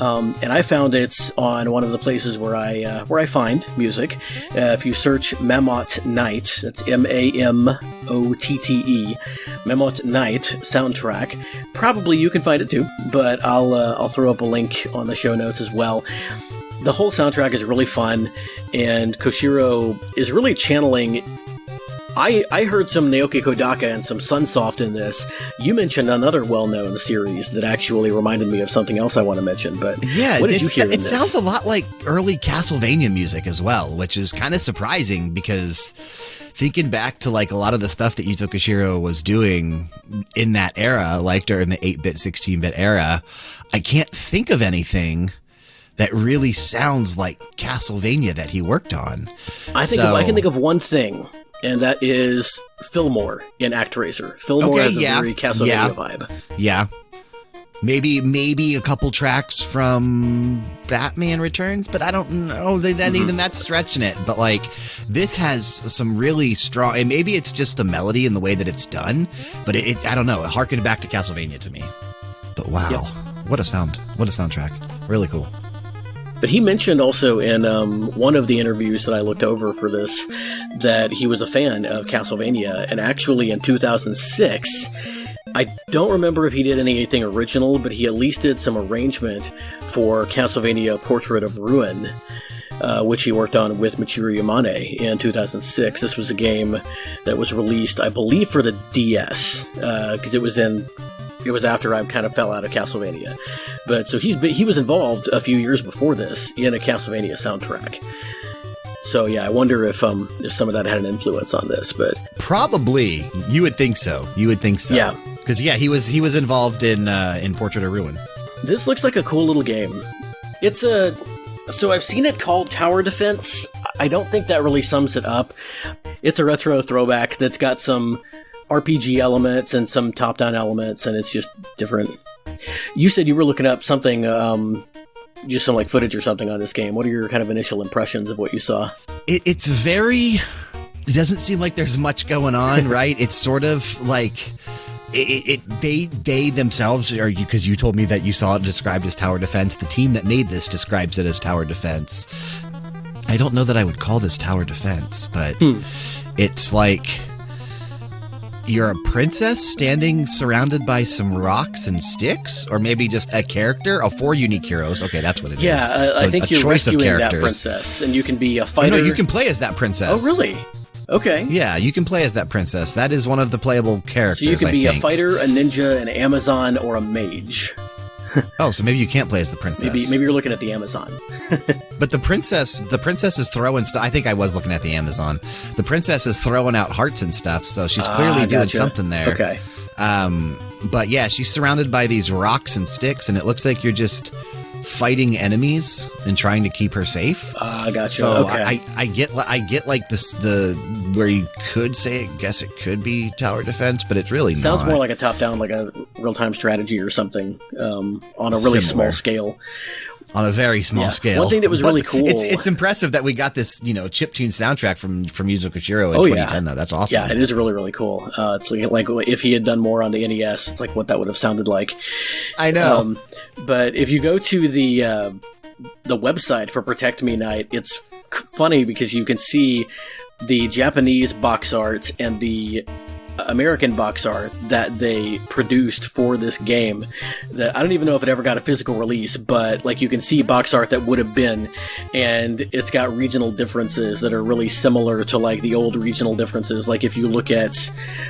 [SPEAKER 3] And I found it's on one of the places where I find music. If you search Behemoth Night, that's Mamotte, Behemoth Night soundtrack, probably you can find it too, but I'll throw up a link on the show notes as well. The whole soundtrack is really fun, and Koshiro is really channeling... I heard some Naoki Kodaka and some Sunsoft in this. You mentioned another well-known series that actually reminded me of something else I want to mention, but
[SPEAKER 2] yeah,
[SPEAKER 3] what did you hear in
[SPEAKER 2] it
[SPEAKER 3] this?
[SPEAKER 2] Sounds a lot like early Castlevania music as well, which is kind of surprising because thinking back to like a lot of the stuff that Yuzo Koshiro was doing in that era, like during the 8-bit, 16-bit era, I can't think of anything that really sounds like Castlevania that he worked on. I can think of one thing, and that is Fillmore in ActRaiser. Fillmore has a very Castlevania vibe. Yeah. Maybe a couple tracks from Batman Returns, but I don't know that even that's stretching it. But like, this has some really strong, and maybe it's just the melody and the way that it's done, but I don't know, it harkened back to Castlevania to me. But wow, what a soundtrack. Really cool.
[SPEAKER 3] But he mentioned also in one of the interviews that I looked over for this that he was a fan of Castlevania, and actually in 2006, I don't remember if he did anything original, but he at least did some arrangement for Castlevania Portrait of Ruin, which he worked on with Michiru Yamane in 2006. This was a game that was released, I believe, for the DS, because it was after I kind of fell out of Castlevania. But so he was involved a few years before this in a Castlevania soundtrack. So yeah, I wonder if some of that had an influence on this, but
[SPEAKER 2] probably you would think so. Yeah. Because he was involved in Portrait of Ruin.
[SPEAKER 3] This looks like a cool little game. So I've seen it called Tower Defense. I don't think that really sums it up. It's a retro throwback that's got some RPG elements and some top-down elements, and it's just different. You said you were looking up something, just some like footage or something on this game. What are your kind of initial impressions of what you saw?
[SPEAKER 2] It's very... It doesn't seem like there's much going on, right? It's sort of like... They themselves, or because you told me that you saw it described as tower defense. The team that made this describes it as tower defense. I don't know that I would call this tower defense, but it's like you're a princess standing surrounded by some rocks and sticks, or maybe just a character. 4 unique heroes. Okay, that's what it is.
[SPEAKER 3] Yeah,
[SPEAKER 2] so
[SPEAKER 3] I think you're rescuing that princess, and you can be a fighter.
[SPEAKER 2] No, you can play as that princess.
[SPEAKER 3] Oh, really? Okay.
[SPEAKER 2] Yeah, you can play as that princess. That is one of the playable characters,
[SPEAKER 3] so you can be
[SPEAKER 2] a
[SPEAKER 3] fighter, a ninja, an Amazon, or a mage.
[SPEAKER 2] Oh, so maybe you can't play as the princess.
[SPEAKER 3] Maybe you're looking at the Amazon.
[SPEAKER 2] But the princess is throwing stuff. I think I was looking at the Amazon. The princess is throwing out hearts and stuff, so she's clearly doing something there.
[SPEAKER 3] Okay.
[SPEAKER 2] But yeah, she's surrounded by these rocks and sticks, and it looks like you're just fighting enemies and trying to keep her safe.
[SPEAKER 3] I gotcha.
[SPEAKER 2] So
[SPEAKER 3] okay.
[SPEAKER 2] I get like this, where you could say, guess it could be tower defense, but it's really
[SPEAKER 3] Sounds
[SPEAKER 2] not.
[SPEAKER 3] more like a top-down, like a real-time strategy or something, on a really small scale.
[SPEAKER 2] On a very small scale.
[SPEAKER 3] One thing that was really cool.
[SPEAKER 2] It's impressive that we got this, chiptune soundtrack from Yuzo Koshiro in 2010, though. That's awesome.
[SPEAKER 3] Yeah, it is really, really cool. It's like if he had done more on the NES, it's like what that would have sounded like.
[SPEAKER 2] I know.
[SPEAKER 3] But if you go to the website for Protect Me Night, it's funny because you can see the Japanese box art and the American box art that they produced for this game. That I don't even know if it ever got a physical release, but like you can see box art that would have been, and it's got regional differences that are really similar to like the old regional differences. Like if you look at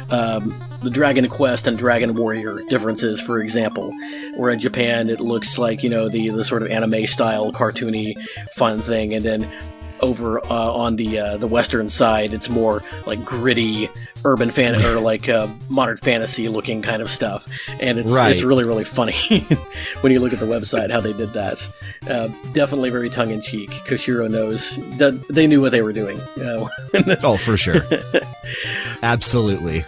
[SPEAKER 3] the Dragon Quest and Dragon Warrior differences, for example, where in Japan it looks like the sort of anime style cartoony fun thing, and then over on the western side, it's more like gritty urban or like modern fantasy looking kind of stuff, and it's really, really funny when you look at the website how they did that. Definitely very tongue in cheek. Koshiro knows that they knew what they were doing.
[SPEAKER 2] Oh, for sure, absolutely.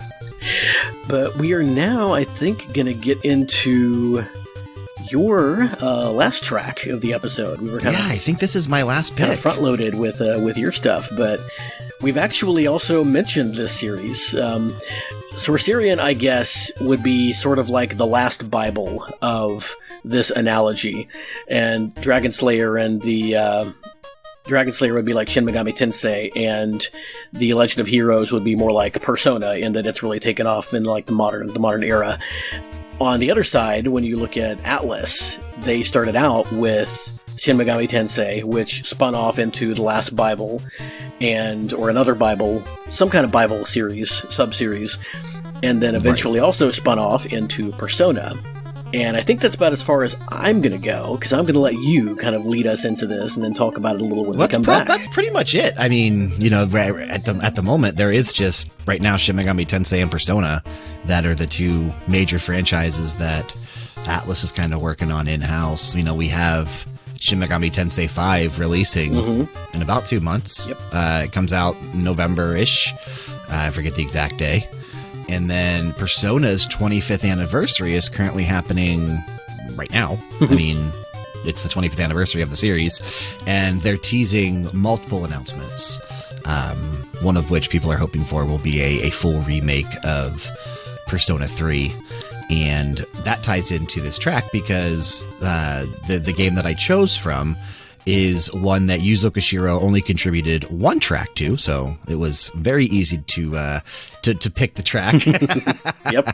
[SPEAKER 2] But
[SPEAKER 3] we are now, I think, gonna get into your last track of the episode. We were
[SPEAKER 2] I think this is my last pick.
[SPEAKER 3] Front loaded with your stuff, but we've actually also mentioned this series. Sorcerian, I guess, would be sort of like the last Bible of this analogy, and Dragon Slayer and the Dragon Slayer would be like Shin Megami Tensei, and the Legend of Heroes would be more like Persona, in that it's really taken off in like the modern era. On the other side, when you look at Atlas, they started out with Shin Megami Tensei, which spun off into the last Bible, or another Bible, some kind of Bible series, sub-series, and then eventually also spun off into Persona. And I think that's about as far as I'm going to go, because I'm going to let you kind of lead us into this and then talk about it a little when we come back.
[SPEAKER 2] That's pretty much it. I mean, at the moment, there is just, right now, Shin Megami Tensei and Persona that are the two major franchises that Atlas is kind of working on in-house. We have Shin Megami Tensei 5 releasing in about 2 months.
[SPEAKER 3] Yep.
[SPEAKER 2] It comes out November-ish. I forget the exact day. And then Persona's 25th anniversary is currently happening right now. I mean, it's the 25th anniversary of the series, and they're teasing multiple announcements, one of which people are hoping for will be a full remake of Persona 3. And that ties into this track because the game that I chose from is one that Yuzo Koshiro only contributed one track to, so it was very easy to pick the track.
[SPEAKER 3] Yep.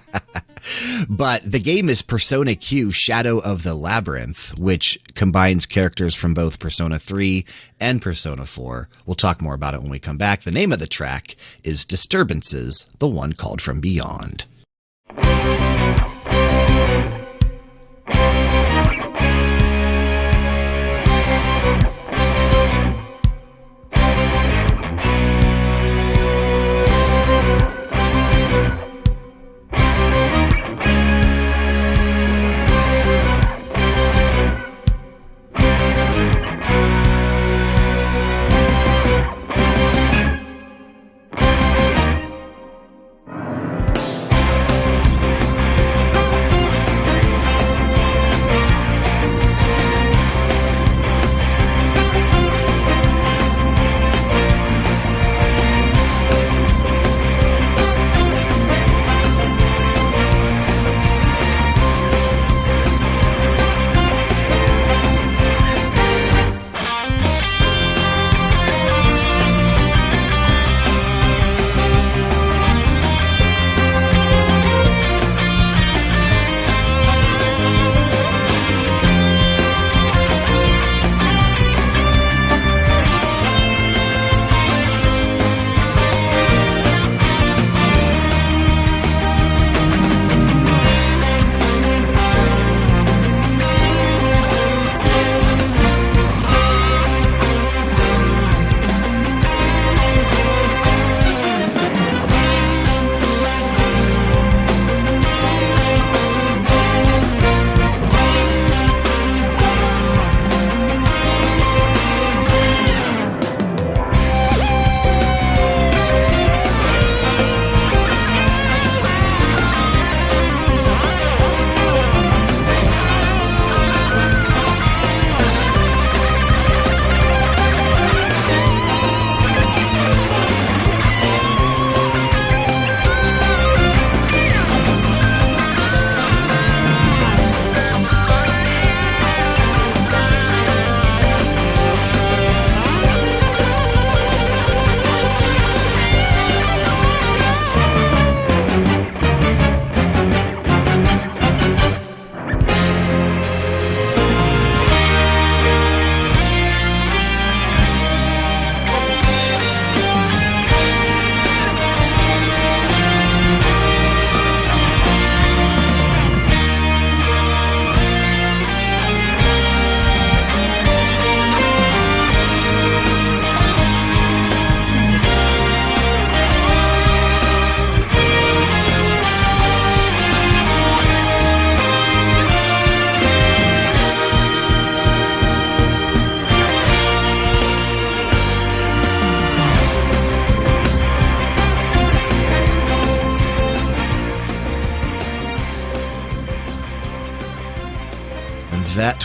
[SPEAKER 2] But the game is Persona Q Shadow of the Labyrinth, which combines characters from both Persona 3 and Persona 4. We'll talk more about it when we come back. The name of the track is Disturbances, the one called from beyond.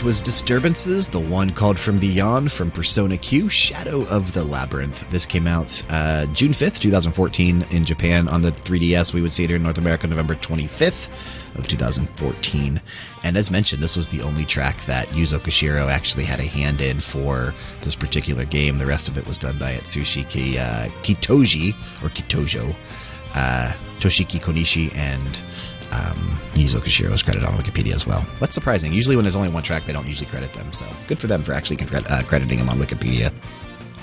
[SPEAKER 2] was Disturbances, the one called From Beyond from Persona Q, Shadow of the Labyrinth. This came out June 5th, 2014 in Japan on the 3DS. We would see it here in North America November 25th of 2014. And as mentioned, this was the only track that Yuzo Koshiro actually had a hand in for this particular game. The rest of it was done by Atsushi Kitoji, or Kitojo, Toshiki Konishi, and Yuzo Koshiro is credited on Wikipedia as well. That's surprising. Usually when there's only one track, they don't usually credit them. So good for them for actually crediting them on Wikipedia.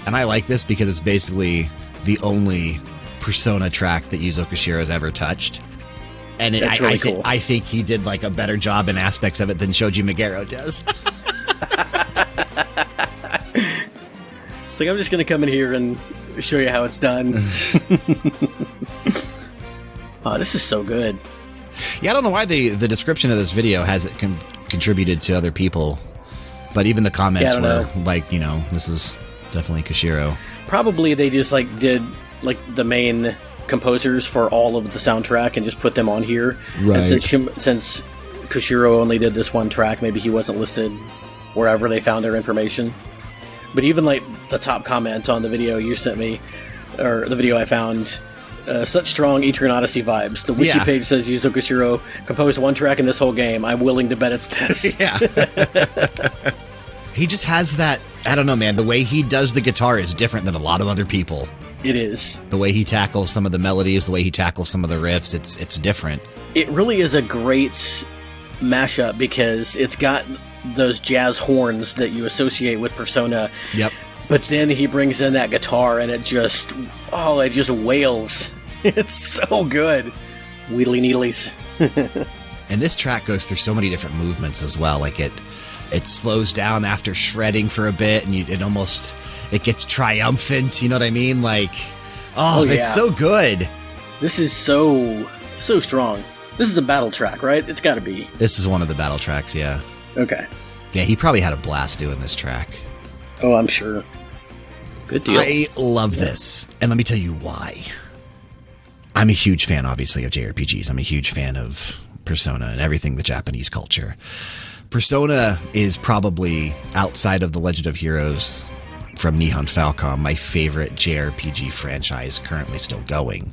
[SPEAKER 2] And I like this because it's basically the only Persona track that Yuzo Koshiro has ever touched. And
[SPEAKER 3] That's really cool.
[SPEAKER 2] I think he did like a better job in aspects of it than Shoji Meguro does.
[SPEAKER 3] It's like, I'm just going to come in here and show you how it's done. Oh, this is so good.
[SPEAKER 2] Yeah, I don't know why the description of this video hasn't contributed to other people, but even the comments were like, you know, this is definitely Koshiro.
[SPEAKER 3] Probably they just like did like the main composers for all of the soundtrack and just put them on here.
[SPEAKER 2] Right.
[SPEAKER 3] And since Koshiro only did this one track, maybe he wasn't listed wherever they found their information. But even like the top comment on the video you sent me, or the video I found, such strong Etrian Odyssey vibes. The wiki page says Yuzo Koshiro composed one track in this whole game. I'm willing to bet it's this.
[SPEAKER 2] Yeah. He just has that, I don't know, man, the way he does the guitar is different than a lot of other people.
[SPEAKER 3] It is.
[SPEAKER 2] The way he tackles some of the melodies, the way he tackles some of the riffs, it's different.
[SPEAKER 3] It really is a great mashup because it's got those jazz horns that you associate with Persona.
[SPEAKER 2] Yep.
[SPEAKER 3] But then he brings in that guitar and it just wails. It's so good. Wheedly needlies.
[SPEAKER 2] And this track goes through so many different movements as well. Like it slows down after shredding for a bit and it gets triumphant. You know what I mean? Like, it's so good.
[SPEAKER 3] This is so strong. This is a battle track, right? It's got to be.
[SPEAKER 2] This is one of the battle tracks, yeah.
[SPEAKER 3] Okay.
[SPEAKER 2] Yeah, he probably had a blast doing this track.
[SPEAKER 3] Oh, I'm sure. Good deal.
[SPEAKER 2] I love this. And let me tell you why. I'm a huge fan, obviously, of JRPGs. I'm a huge fan of Persona and everything the Japanese culture. Persona is probably, outside of The Legend of Heroes from Nihon Falcom, my favorite JRPG franchise currently still going.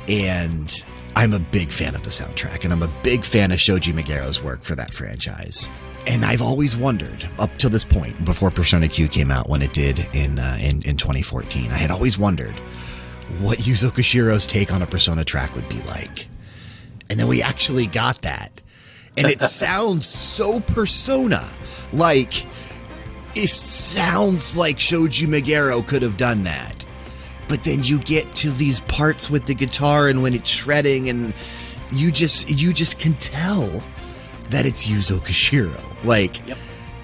[SPEAKER 2] And I'm a big fan of the soundtrack, and I'm a big fan of Shoji Meguro's work for that franchise. And I've always wondered, up till this point, before Persona Q came out, when it did in 2014, I had always wondered what Yuzo Koshiro's take on a Persona track would be like. And then we actually got that. And it sounds so Persona. Like, it sounds like Shoji Meguro could have done that. But then you get to these parts with the guitar and when it's shredding, and you just can tell that it's Yuzo Koshiro. Like,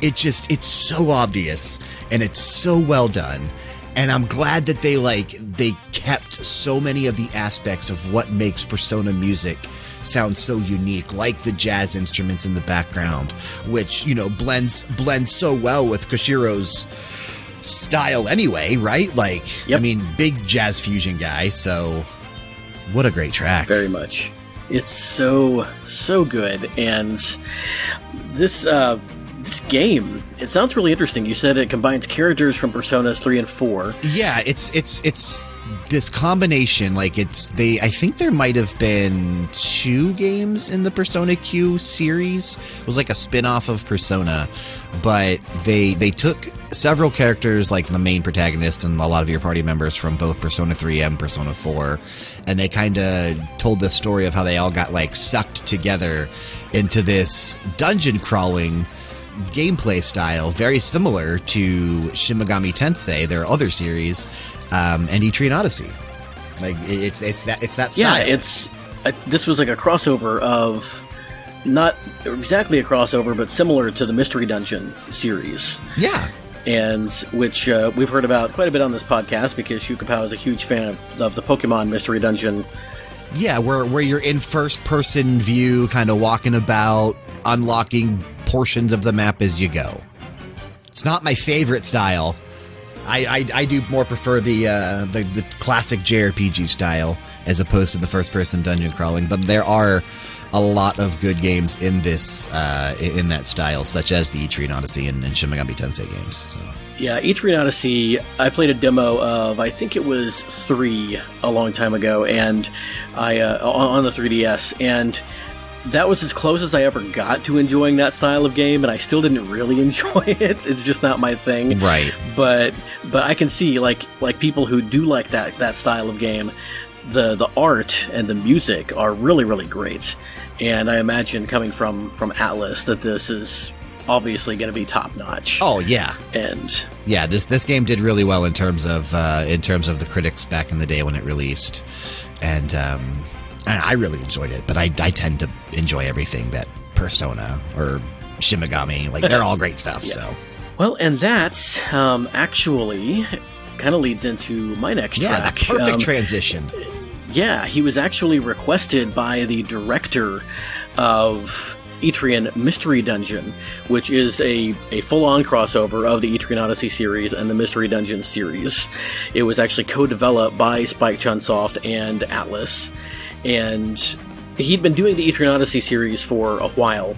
[SPEAKER 2] it's so obvious and it's so well done. And I'm glad that they kept so many of the aspects of what makes Persona music sound so unique, like the jazz instruments in the background, which, you know, blends so well with Koshiro's style anyway, right? Like, I mean, big jazz fusion guy, so what a great track.
[SPEAKER 3] Very much. It's so good. And this game, it sounds really interesting. You said it combines characters from Personas 3 and 4.
[SPEAKER 2] Yeah, it's this combination. Like, I think there might have been 2 games in the Persona Q series. It was like a spin-off of Persona, but they took several characters, like the main protagonist and a lot of your party members from both Persona 3 and Persona 4, and they kind of told the story of how they all got like sucked together into this dungeon crawling gameplay style, very similar to Shin Megami Tensei, their other series, and Etrian Odyssey. Like, it's that style.
[SPEAKER 3] Yeah, this was like a crossover of, not exactly a crossover, but similar to the Mystery Dungeon series.
[SPEAKER 2] Yeah.
[SPEAKER 3] And which we've heard about quite a bit on this podcast because Shukapao is a huge fan of the Pokemon Mystery Dungeon.
[SPEAKER 2] Yeah, where you're in first-person view, kind of walking about, unlocking portions of the map as you go. It's not my favorite style. I do more prefer the classic JRPG style as opposed to the first-person dungeon crawling. But there are a lot of good games in this in that style, such as the Etrian Odyssey and Shin Megami Tensei games. So.
[SPEAKER 3] Yeah, Etrian Odyssey, I played a demo of, I think it was 3 a long time ago, and I on the 3DS, and that was as close as I ever got to enjoying that style of game, and I still didn't really enjoy it. It's just not my thing.
[SPEAKER 2] Right.
[SPEAKER 3] But I can see, like people who do like that style of game, the art and the music are really, really great. And I imagine coming from Atlus that this is obviously going to be top notch.
[SPEAKER 2] Oh yeah,
[SPEAKER 3] and
[SPEAKER 2] yeah, this game did really well in terms of the critics back in the day when it released, and I really enjoyed it. But I tend to enjoy everything that Persona or Shin Megami, like they're all great stuff. Yeah. So
[SPEAKER 3] well, and that's actually kind of leads into my next track.
[SPEAKER 2] Yeah, the perfect transition.
[SPEAKER 3] Yeah, he was actually requested by the director of Etrian Mystery Dungeon, which is a full-on crossover of the Etrian Odyssey series and the Mystery Dungeon series. It was actually co-developed by Spike Chunsoft and Atlus, and he'd been doing the Etrian Odyssey series for a while.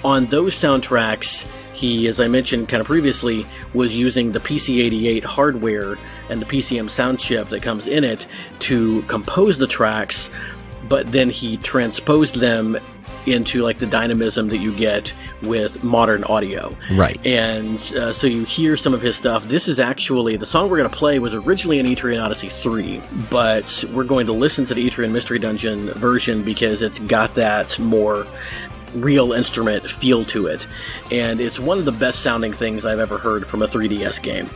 [SPEAKER 3] On those soundtracks, he, as I mentioned kind of previously, was using the PC-88 hardware and the PCM sound chip that comes in it to compose the tracks, but then he transposed them into like the dynamism that you get with modern audio.
[SPEAKER 2] Right.
[SPEAKER 3] And so you hear some of his stuff. This is actually, the song we're going to play was originally in Etrian Odyssey 3, but we're going to listen to the Etrian Mystery Dungeon version because it's got that more real instrument feel to it. And it's one of the best sounding things I've ever heard from a 3DS game.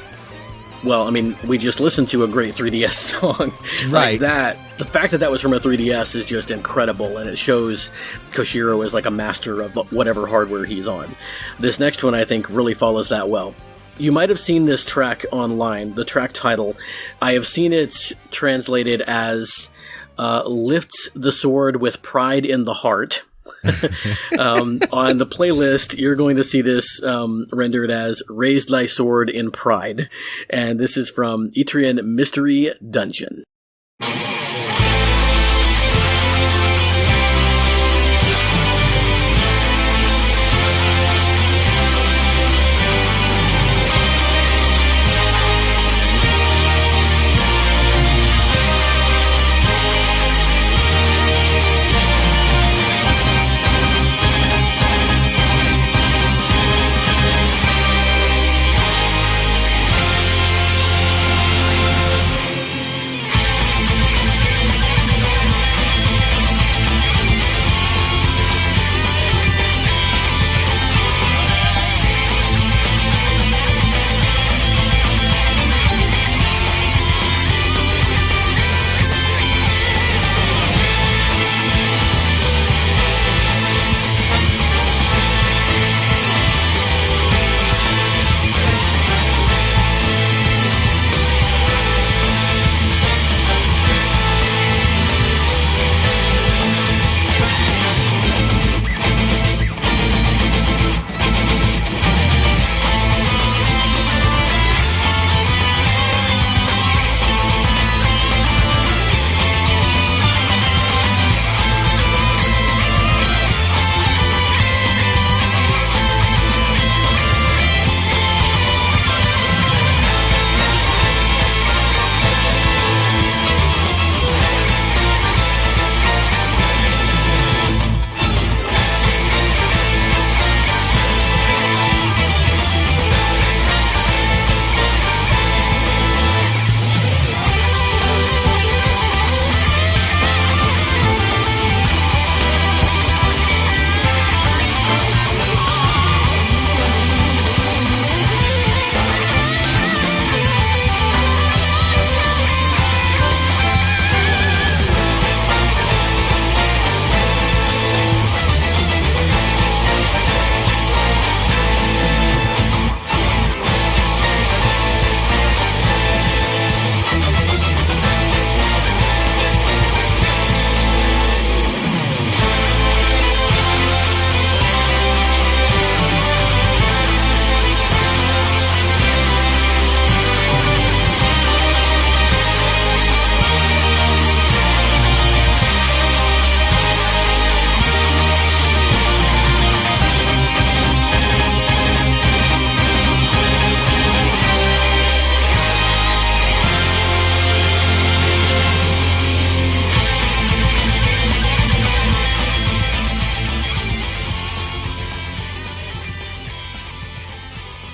[SPEAKER 3] Well, I mean, we just listened to a great 3DS song.
[SPEAKER 2] Right.
[SPEAKER 3] Like that. The fact that was from a 3DS is just incredible, and it shows Koshiro is like a master of whatever hardware he's on. This next one, I think, really follows that well. You might have seen this track online, the track title. I have seen it translated as Lift the Sword with Pride in the Heart. On the playlist, you're going to see this rendered as Raise Thy Sword in Pride. And this is from Etrian Mystery Dungeon.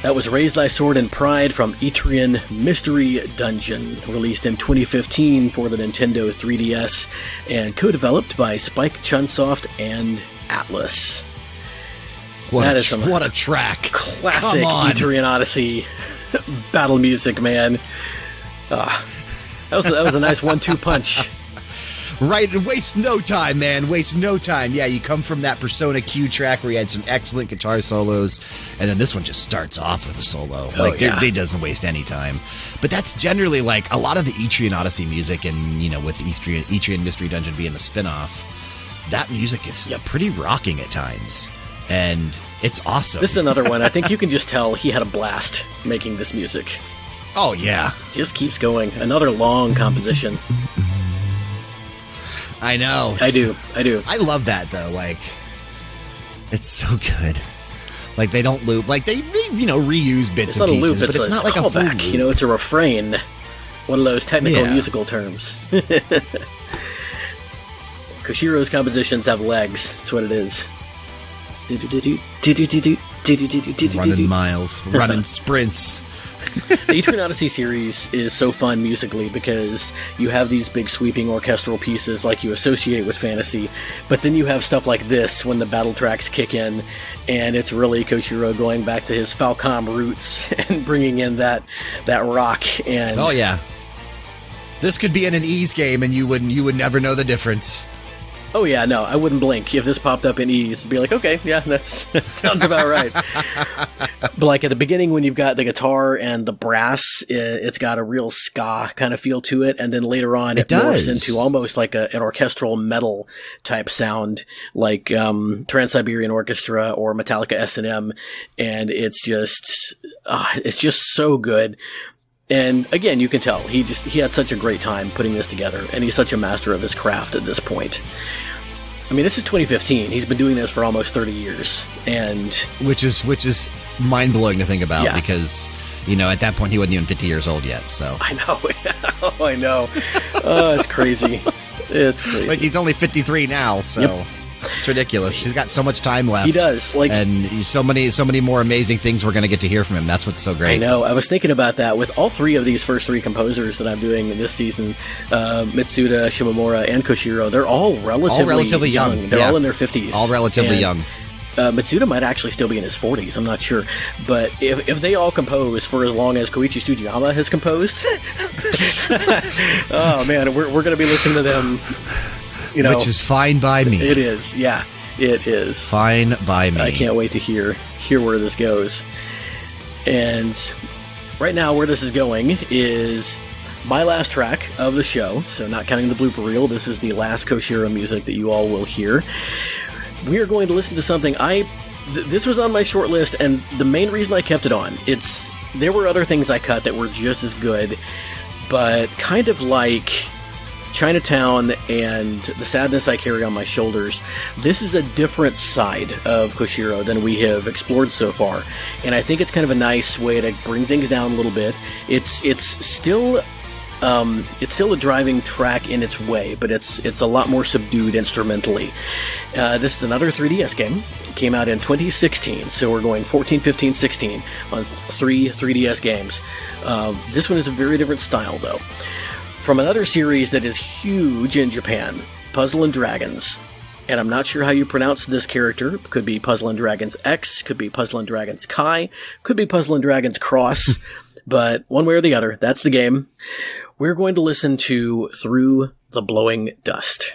[SPEAKER 3] That was Raise Thy Sword in Pride from Etrian Mystery Dungeon, released in 2015 for the Nintendo 3DS, and co-developed by Spike Chunsoft and Atlas.
[SPEAKER 2] What a track.
[SPEAKER 3] Classic Etrian Odyssey battle music, man. That was a nice 1-2 punch.
[SPEAKER 2] Right, waste no time, man. Waste no time. Yeah, you come from that Persona Q track where you had some excellent guitar solos, and then this one just starts off with a solo. It doesn't waste any time. But that's generally like a lot of the Etrian Odyssey music, and with Etrian Mystery Dungeon being a spin-off, that music is pretty rocking at times, and it's awesome.
[SPEAKER 3] This is another one. I think you can just tell he had a blast making this music.
[SPEAKER 2] Oh yeah,
[SPEAKER 3] just keeps going. Another long composition.
[SPEAKER 2] I know.
[SPEAKER 3] I do.
[SPEAKER 2] I love that, though. Like, it's so good. Like, they don't loop. Like, they, reuse bits and pieces, but it's not like a full loop.
[SPEAKER 3] It's a refrain. One of those technical musical terms. Koshiro's compositions have legs. That's what it is.
[SPEAKER 2] Running miles. Running sprints.
[SPEAKER 3] The Etrian Odyssey series is so fun musically because you have these big sweeping orchestral pieces like you associate with fantasy, but then you have stuff like this when the battle tracks kick in, and it's really Koshiro going back to his Falcom roots and bringing in that rock. And
[SPEAKER 2] oh yeah, this could be in an Ys game and you would never know the difference.
[SPEAKER 3] Oh yeah, no, I wouldn't blink if this popped up in Ys. I'd be like, okay, yeah, that sounds about right. But like at the beginning when you've got the guitar and the brass, it's got a real ska kind of feel to it, and then later on it morphs into almost like an orchestral metal type sound, like Trans-Siberian Orchestra or Metallica S&M, and it's just so good. And again, you can tell he had such a great time putting this together, and he's such a master of his craft at this point. I mean, this is 2015. He's been doing this for almost 30 years, and
[SPEAKER 2] which is mind blowing to think about because at that point he wasn't even 50 years old yet. So
[SPEAKER 3] I know, I know. Oh, it's crazy. It's crazy.
[SPEAKER 2] Like he's only 53 now, so. Yep. It's ridiculous. He's got so much time left.
[SPEAKER 3] He does.
[SPEAKER 2] And so many more amazing things we're going to get to hear from him. That's what's so great.
[SPEAKER 3] I know. I was thinking about that with all three of these first three composers that I'm doing this season, Mitsuda, Shimomura, and Koshiro. They're all relatively young. They're all in their 50s.
[SPEAKER 2] All relatively young.
[SPEAKER 3] Mitsuda might actually still be in his 40s. I'm not sure. But if they all compose for as long as Koichi Sugiyama has composed, oh man, we're going to be listening to them.
[SPEAKER 2] Which is fine by me.
[SPEAKER 3] It is, yeah. It is.
[SPEAKER 2] Fine by me.
[SPEAKER 3] I can't wait to hear where this goes. And right now, where this is going is my last track of the show. So not counting the blooper reel, this is the last Koshiro music that you all will hear. We are going to listen to something this was on my short list, and the main reason I kept it on, there were other things I cut that were just as good, but kind of like Chinatown and The Sadness I Carry on My Shoulders, this is a different side of Koshiro than we have explored so far, and I think it's kind of a nice way to bring things down a little bit. It's still a driving track in its way, but it's a lot more subdued instrumentally. This is another 3DS game. It came out in 2016, so we're going 14, 15, 16 on 3 3DS games. This one is a very different style, though. From another series that is huge in Japan, Puzzle and Dragons. And I'm not sure how you pronounce this character. Could be Puzzle and Dragons X, could be Puzzle and Dragons Kai, could be Puzzle and Dragons Cross, but one way or the other, that's the game. We're going to listen to Through the Blowing Dust.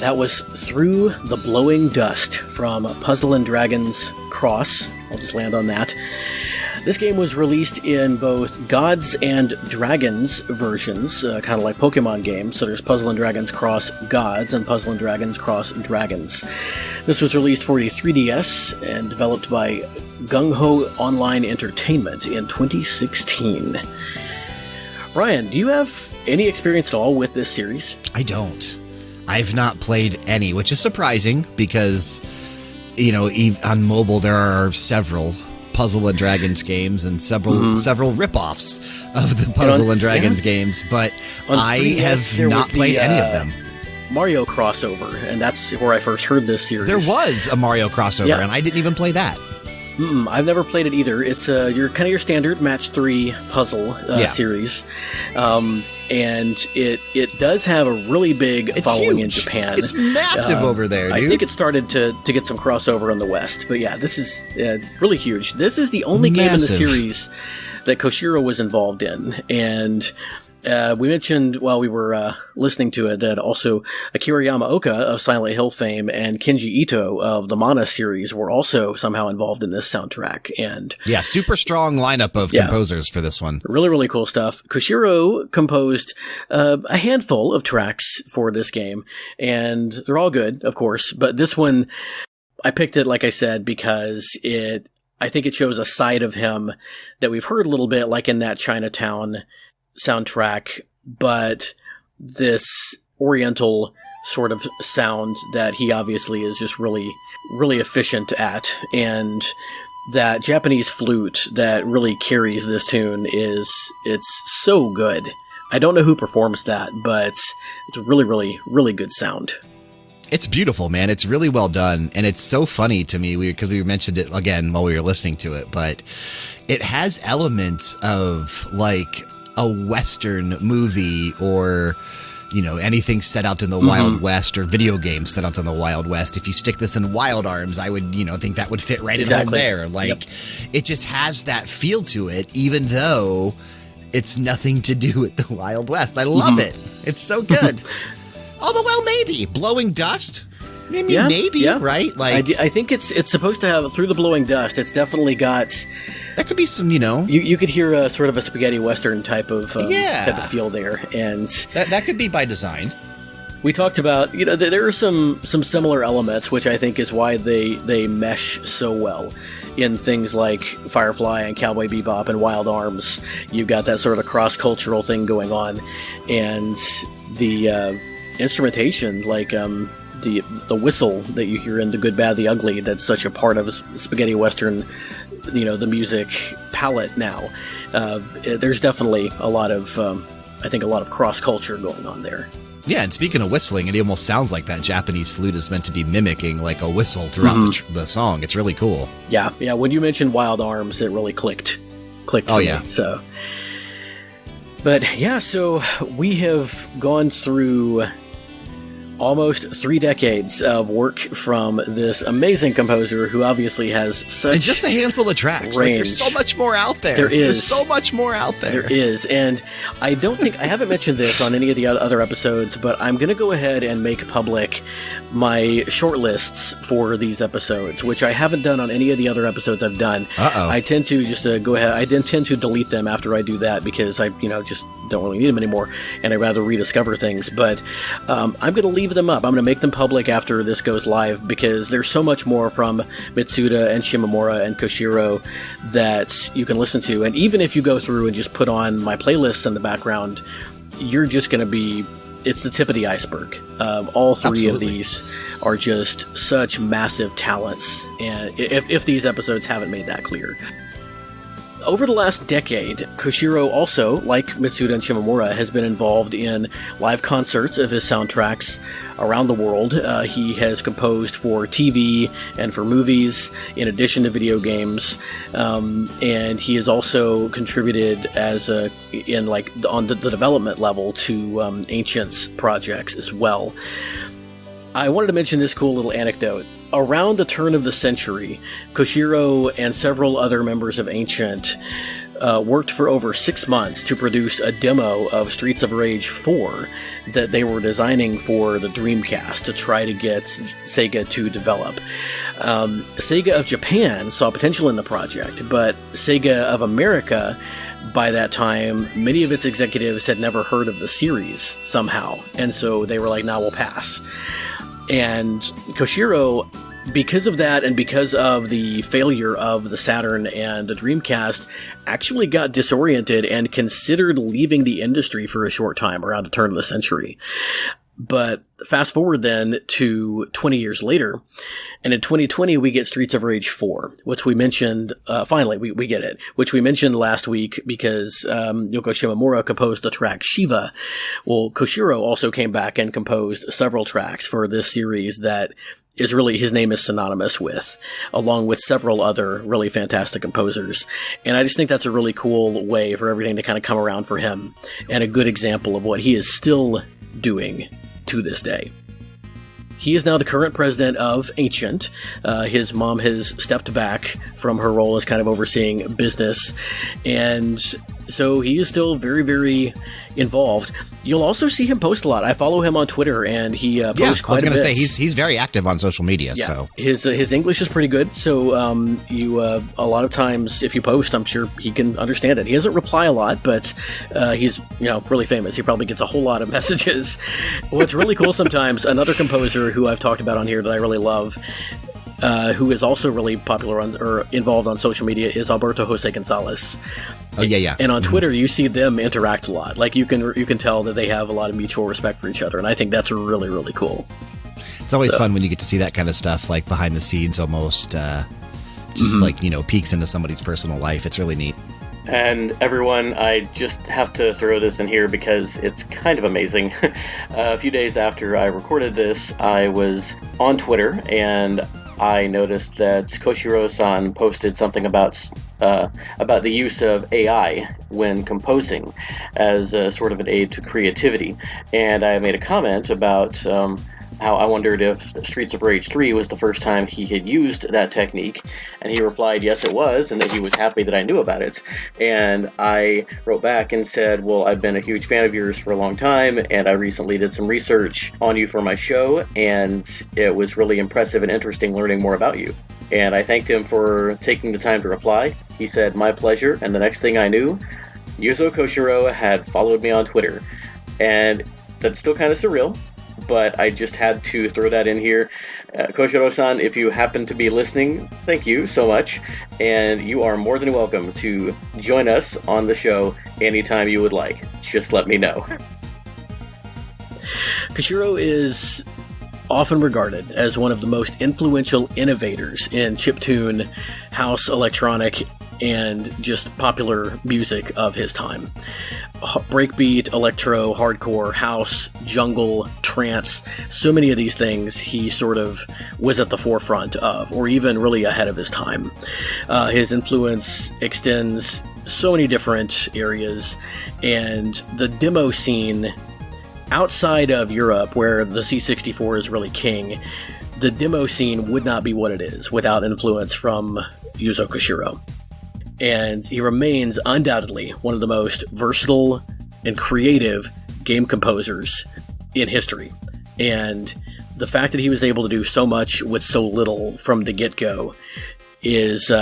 [SPEAKER 3] that was Through the Blowing Dust from Puzzle and Dragons Cross. I'll just land on that. This game was released in both Gods and Dragons versions, kind of like Pokemon games. So there's Puzzle and Dragons Cross Gods and Puzzle and Dragons Cross Dragons. This was released for the 3DS and developed by Gung Ho Online Entertainment in 2016. Bryan, do you have any experience at all with this series?
[SPEAKER 2] I don't. I've not played any, which is surprising because, on mobile there are several Puzzle and Dragons games and several rip-offs of the Puzzle and Dragons games, but I have not played any of them.
[SPEAKER 3] Mario crossover, and that's where I first heard this series.
[SPEAKER 2] There was a Mario crossover, and I didn't even play that.
[SPEAKER 3] I've never played it either. It's your standard match 3 puzzle series, and it does have a really big following in Japan.
[SPEAKER 2] It's massive over there, dude.
[SPEAKER 3] I think it started to get some crossover in the West, but yeah, this is really huge. This is the only game in the series that Koshiro was involved in, and we mentioned while we were listening to it that also Akira Yamaoka of Silent Hill fame and Kenji Ito of the Mana series were also somehow involved in this soundtrack. And
[SPEAKER 2] yeah, super strong lineup of composers for this one.
[SPEAKER 3] Really, really cool stuff. Koshiro composed a handful of tracks for this game, and they're all good, of course. But this one, I picked it, like I said, because I think it shows a side of him that we've heard a little bit, like in that Chinatown soundtrack, but this oriental sort of sound that he obviously is just really, really efficient at. And that Japanese flute that really carries this tune it's so good. I don't know who performs that, but it's a really, really, really good sound.
[SPEAKER 2] It's beautiful, man. It's really well done. And it's so funny to me because we mentioned it again while we were listening to it, but it has elements of like a Western movie or, anything set out in the Wild West or video games set out in the Wild West. If you stick this in Wild Arms, I would, think that would fit right in there. Like, it just has that feel to it, even though it's nothing to do with the Wild West. I love it. It's so good. Although, well, maybe. Blowing Dust? Maybe, right? Like,
[SPEAKER 3] I think it's supposed to have Through the Blowing Dust. It's definitely got...
[SPEAKER 2] That could be some,
[SPEAKER 3] You could hear a sort of a spaghetti western type of feel there, and
[SPEAKER 2] that could be by design.
[SPEAKER 3] We talked about there are some similar elements, which I think is why they mesh so well in things like Firefly and Cowboy Bebop and Wild Arms. You've got that sort of cross-cultural thing going on, and the instrumentation, like the whistle that you hear in The Good, Bad, the Ugly, that's such a part of spaghetti western, the music palette now. There's definitely a lot of, I think, a lot of cross-culture going on there.
[SPEAKER 2] Yeah, and speaking of whistling, it almost sounds like that Japanese flute is meant to be mimicking like a whistle throughout the song. It's really cool.
[SPEAKER 3] Yeah. When you mentioned Wild Arms, it really clicked for me. So, but yeah, so we have gone through almost 3 decades of work from this amazing composer who obviously has such
[SPEAKER 2] and just a handful of tracks. Like, there's so much more out there. There's so much more out there.
[SPEAKER 3] There is, and I haven't mentioned this on any of the other episodes, but I'm going to go ahead and make public my short lists for these episodes, which I haven't done on any of the other episodes I've done. I tend to just go ahead. I then tend to delete them after I do that because I, just don't really need them anymore, and I'd rather rediscover things. But I'm going to leave them up. I'm going to make them public after this goes live because there's so much more from Mitsuda and Shimomura and Koshiro that you can listen to. And even if you go through and just put on my playlists in the background, you're just going to be... It's the tip of the iceberg. All three of these are just such massive talents, and if these episodes haven't made that clear. Over the last decade, Koshiro also, like Mitsuda and Shimomura, has been involved in live concerts of his soundtracks around the world. He has composed for TV and for movies, in addition to video games, and he has also contributed on the development level to Ancient's projects as well. I wanted to mention this cool little anecdote. Around the turn of the century, Koshiro and several other members of Ancient worked for over 6 months to produce a demo of Streets of Rage 4 that they were designing for the Dreamcast to try to get Sega to develop. Sega of Japan saw potential in the project, but Sega of America, by that time, many of its executives had never heard of the series somehow, and so they were like, nah, we'll pass. And Koshiro, because of that and because of the failure of the Saturn and the Dreamcast, actually got disoriented and considered leaving the industry for a short time around the turn of the century. But fast forward then to 20 years later, and in 2020 we get Streets of Rage 4, which we mentioned, finally we get it, which we mentioned last week because Yoko Shimomura composed the track Shiva. Well, Koshiro also came back and composed several tracks for this series that is really, his name is synonymous with, along with several other really fantastic composers. And I just think that's a really cool way for everything to kind of come around for him, and a good example of what he is still doing to this day. He is now the current president of Ancient. His mom has stepped back from her role as kind of overseeing business, and so he is still very, very involved. You'll also see him post a lot. I follow him on Twitter, and he posts quite a bit. Yeah, I was going to
[SPEAKER 2] say, he's very active on social media. Yeah. So
[SPEAKER 3] his English is pretty good, so a lot of times if you post, I'm sure he can understand it. He doesn't reply a lot, but he's really famous. He probably gets a whole lot of messages. What's really cool sometimes, another composer who I've talked about on here that I really love, who is also really popular or involved on social media, is Alberto Jose Gonzalez.
[SPEAKER 2] Oh yeah.
[SPEAKER 3] And on Twitter, you see them interact a lot. Like you can tell that they have a lot of mutual respect for each other, and I think that's really, really cool.
[SPEAKER 2] It's always fun when you get to see that kind of stuff, like behind the scenes, almost like peeks into somebody's personal life. It's really neat.
[SPEAKER 1] And everyone, I just have to throw this in here because it's kind of amazing. A few days after I recorded this, I was on Twitter and I noticed that Koshiro-san posted something about the use of AI when composing as a sort of an aid to creativity. And I made a comment about how I wondered if Streets of Rage 3 was the first time he had used that technique, and he replied yes it was, and that he was happy that I knew about it. And I wrote back and said, well, I've been a huge fan of yours for a long time, and I recently did some research on you for my show, and it was really impressive and interesting learning more about you. And I thanked him for taking the time to reply. He said, my pleasure, and the next thing I knew, Yuzo Koshiro had followed me on Twitter. And that's still kind of surreal, but I just had to throw that in here. Koshiro-san, if you happen to be listening, thank you so much, and you are more than welcome to join us on the show anytime you would like. Just let me know.
[SPEAKER 3] Koshiro is often regarded as one of the most influential innovators in chiptune, house, electronic, and just popular music of his time. Breakbeat, electro, hardcore, house, jungle, trance, so many of these things he sort of was at the forefront of, or even really ahead of his time. His influence extends so many different areas, and the demo scene outside of Europe, where the C64 is really king, the demo scene would not be what it is without influence from Yuzo Koshiro. And he remains undoubtedly one of the most versatile and creative game composers in history. And the fact that he was able to do so much with so little from the get-go is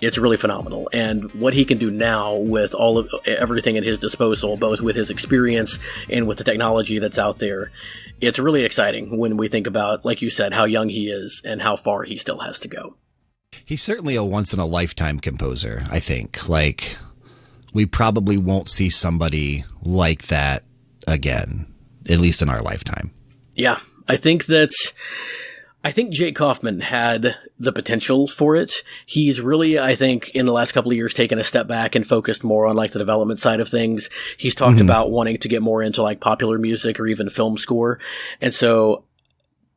[SPEAKER 3] it's really phenomenal. And what he can do now with all of everything at his disposal, both with his experience and with the technology that's out there, it's really exciting when we think about, like you said, how young he is and how far he still has to go.
[SPEAKER 2] He's certainly a once-in-a-lifetime composer, I think. Like, we probably won't see somebody like that again, at least in our lifetime.
[SPEAKER 3] Yeah, I think Jake Kaufman had the potential for it. He's really, I think, in the last couple of years taken a step back and focused more on like the development side of things. He's talked about wanting to get more into like popular music or even film score. And so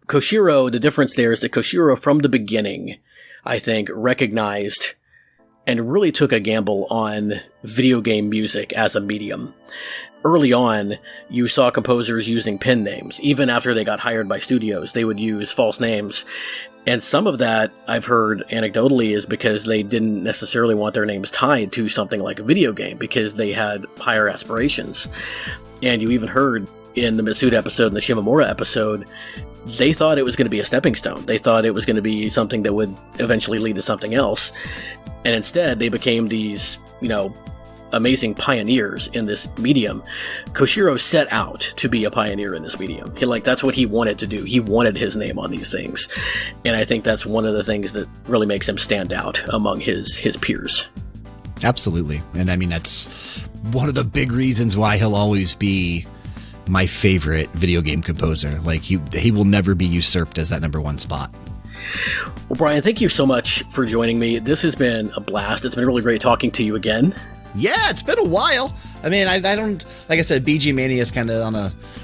[SPEAKER 3] Koshiro, the difference there is that Koshiro from the beginning, I think, recognized and really took a gamble on video game music as a medium. Early on, you saw composers using pen names. Even after they got hired by studios, they would use false names. And some of that, I've heard anecdotally, is because they didn't necessarily want their names tied to something like a video game because they had higher aspirations. And you even heard in the Mitsuda episode and the Shimomura episode, they thought it was going to be a stepping stone. They thought it was going to be something that would eventually lead to something else. And instead, they became these, amazing pioneers in this medium. Koshiro set out to be a pioneer in this medium. That's what he wanted to do. He wanted his name on these things. And I think that's one of the things that really makes him stand out among his peers.
[SPEAKER 2] Absolutely. And I mean, that's one of the big reasons why he'll always be my favorite video game composer. He will never be usurped as that number one spot.
[SPEAKER 3] Well, Bryan, thank you so much for joining me. This has been a blast. It's been really great talking to you again.
[SPEAKER 2] Yeah, it's been a while. I mean, I don't, like I said, BGMania is kind of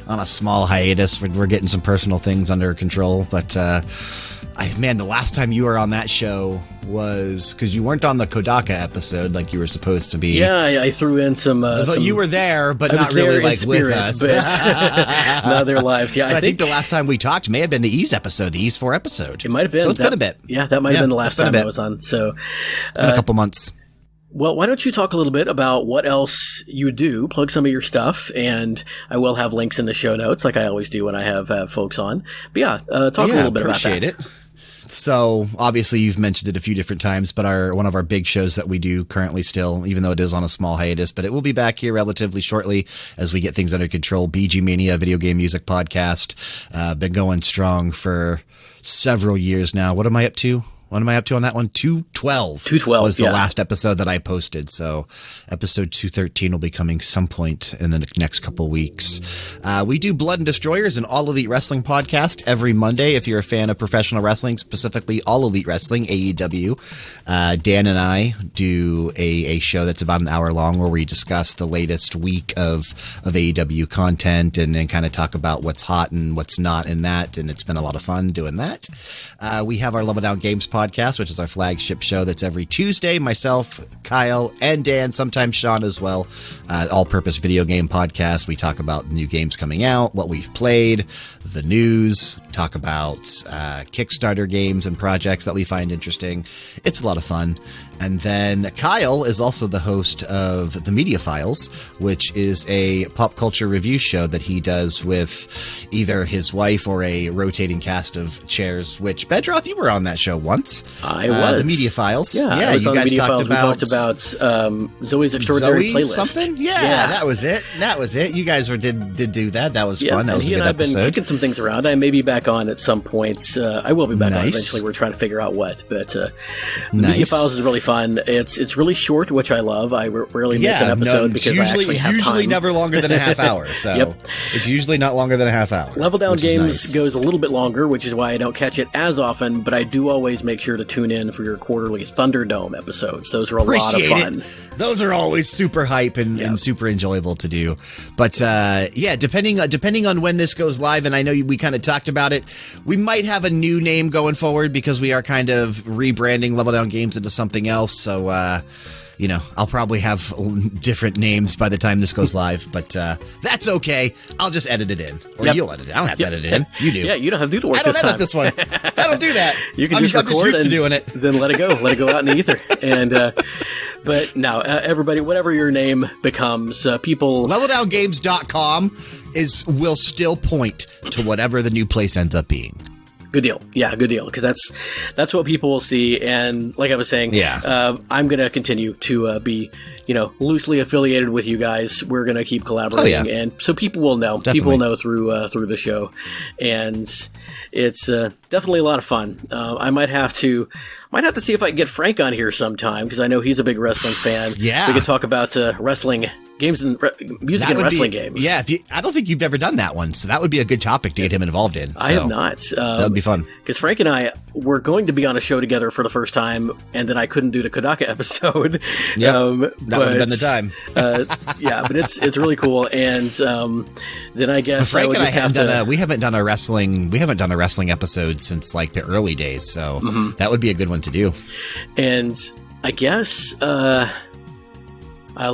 [SPEAKER 2] on a small hiatus. We're getting some personal things under control. But, the last time you were on that show was because you weren't on the Kodaka episode like you were supposed to be.
[SPEAKER 3] Yeah, I threw in some.
[SPEAKER 2] You were there, but not really with us.
[SPEAKER 3] But not their lives. Yeah,
[SPEAKER 2] so I think the last time we talked may have been the Ys episode, the Ys 4 episode.
[SPEAKER 3] It might have been.
[SPEAKER 2] So it's been a bit.
[SPEAKER 3] Yeah, that might have been the last time I was on. So
[SPEAKER 2] it's been a couple months.
[SPEAKER 3] Well, why don't you talk a little bit about what else you do, plug some of your stuff, and I will have links in the show notes like I always do when I have folks on. But talk a little bit about that.
[SPEAKER 2] Appreciate it. So obviously you've mentioned it a few different times, but one of our big shows that we do currently still, even though it is on a small hiatus, but it will be back here relatively shortly as we get things under control. BGMania, video game music podcast, been going strong for several years now. What am I up to? What am I up to on that one? 212.
[SPEAKER 3] 212
[SPEAKER 2] was the last episode that I posted. So episode 213 will be coming some point in the next couple weeks. We do Blood and Destroyers, an All Elite Wrestling podcast every Monday. If you're a fan of professional wrestling, specifically All Elite Wrestling, AEW, Dan and I do a show that's about an hour long where we discuss the latest week of AEW content and then kind of talk about what's hot and what's not in that. And it's been a lot of fun doing that. We have our Level Down Games podcast, which is our flagship show that's every Tuesday. Myself, Kyle, and Dan, sometimes Sean as well. All-purpose video game podcast. We talk about new games coming out, what we've played, the news, talk about Kickstarter games and projects that we find interesting. It's a lot of fun. And then Kyle is also the host of The Media Files, which is a pop culture review show that he does with either his wife or a rotating cast of chairs, which, Bedroth, you were on that show once.
[SPEAKER 3] I was.
[SPEAKER 2] The Media Files.
[SPEAKER 3] Yeah,
[SPEAKER 2] you guys talked about...
[SPEAKER 3] We talked about Zoe's Extraordinary Playlist.
[SPEAKER 2] Something? Yeah, that was it. You guys did do that. That was fun. That was a good episode.
[SPEAKER 3] I've been kicking some things around. I may be back on at some points. I will be back on eventually. We're trying to figure out what. But The Media Files is really fun. It's really short, which I love. I rarely miss an episode because I actually have time.
[SPEAKER 2] Usually never longer than a half hour. So it's usually not longer than a half hour.
[SPEAKER 3] Level Down Games goes a little bit longer, which is why I don't catch it as often, but I do always make sure to tune in for your quarterly Thunderdome episodes. Those are a lot of fun.
[SPEAKER 2] Those are always super hype and super enjoyable to do. But depending on when this goes live, and I know we kind of talked about it, we might have a new name going forward because we are kind of rebranding Level Down Games into something else. So, I'll probably have different names by the time this goes live, but that's okay. I'll just edit it in. Or you'll edit it. I don't have to edit it in. You do.
[SPEAKER 3] Yeah, you don't have to do the work this time.
[SPEAKER 2] I don't edit this one. I don't do that.
[SPEAKER 3] You can just record. I'm just used
[SPEAKER 2] to doing it.
[SPEAKER 3] Then let it go. Let it go out in the ether. And, but now, everybody, whatever your name becomes, people...
[SPEAKER 2] LevelDownGames.com will still point to whatever the new place ends up being.
[SPEAKER 3] Good deal. Yeah, good deal. Because that's what people will see. And like I was saying, I'm going to continue to be, loosely affiliated with you guys. We're going to keep collaborating. And so people will know.
[SPEAKER 2] Definitely.
[SPEAKER 3] People will know through the show. And it's definitely a lot of fun. I might have to see if I can get Frank on here sometime because I know he's a big wrestling fan.
[SPEAKER 2] Yeah.
[SPEAKER 3] We could talk about wrestling games and music and wrestling games.
[SPEAKER 2] Yeah, I don't think you've ever done that one, so that would be a good topic to get him involved in.
[SPEAKER 3] I have not.
[SPEAKER 2] That would be fun.
[SPEAKER 3] Because Frank and I were going to be on a show together for the first time, and then I couldn't do the Kodaka episode.
[SPEAKER 2] Yeah, that would have been the time.
[SPEAKER 3] But it's really cool. And then I guess
[SPEAKER 2] Frank and I we haven't done a wrestling episode since like the early days, so that would be a good one to do.
[SPEAKER 3] And I guess I'll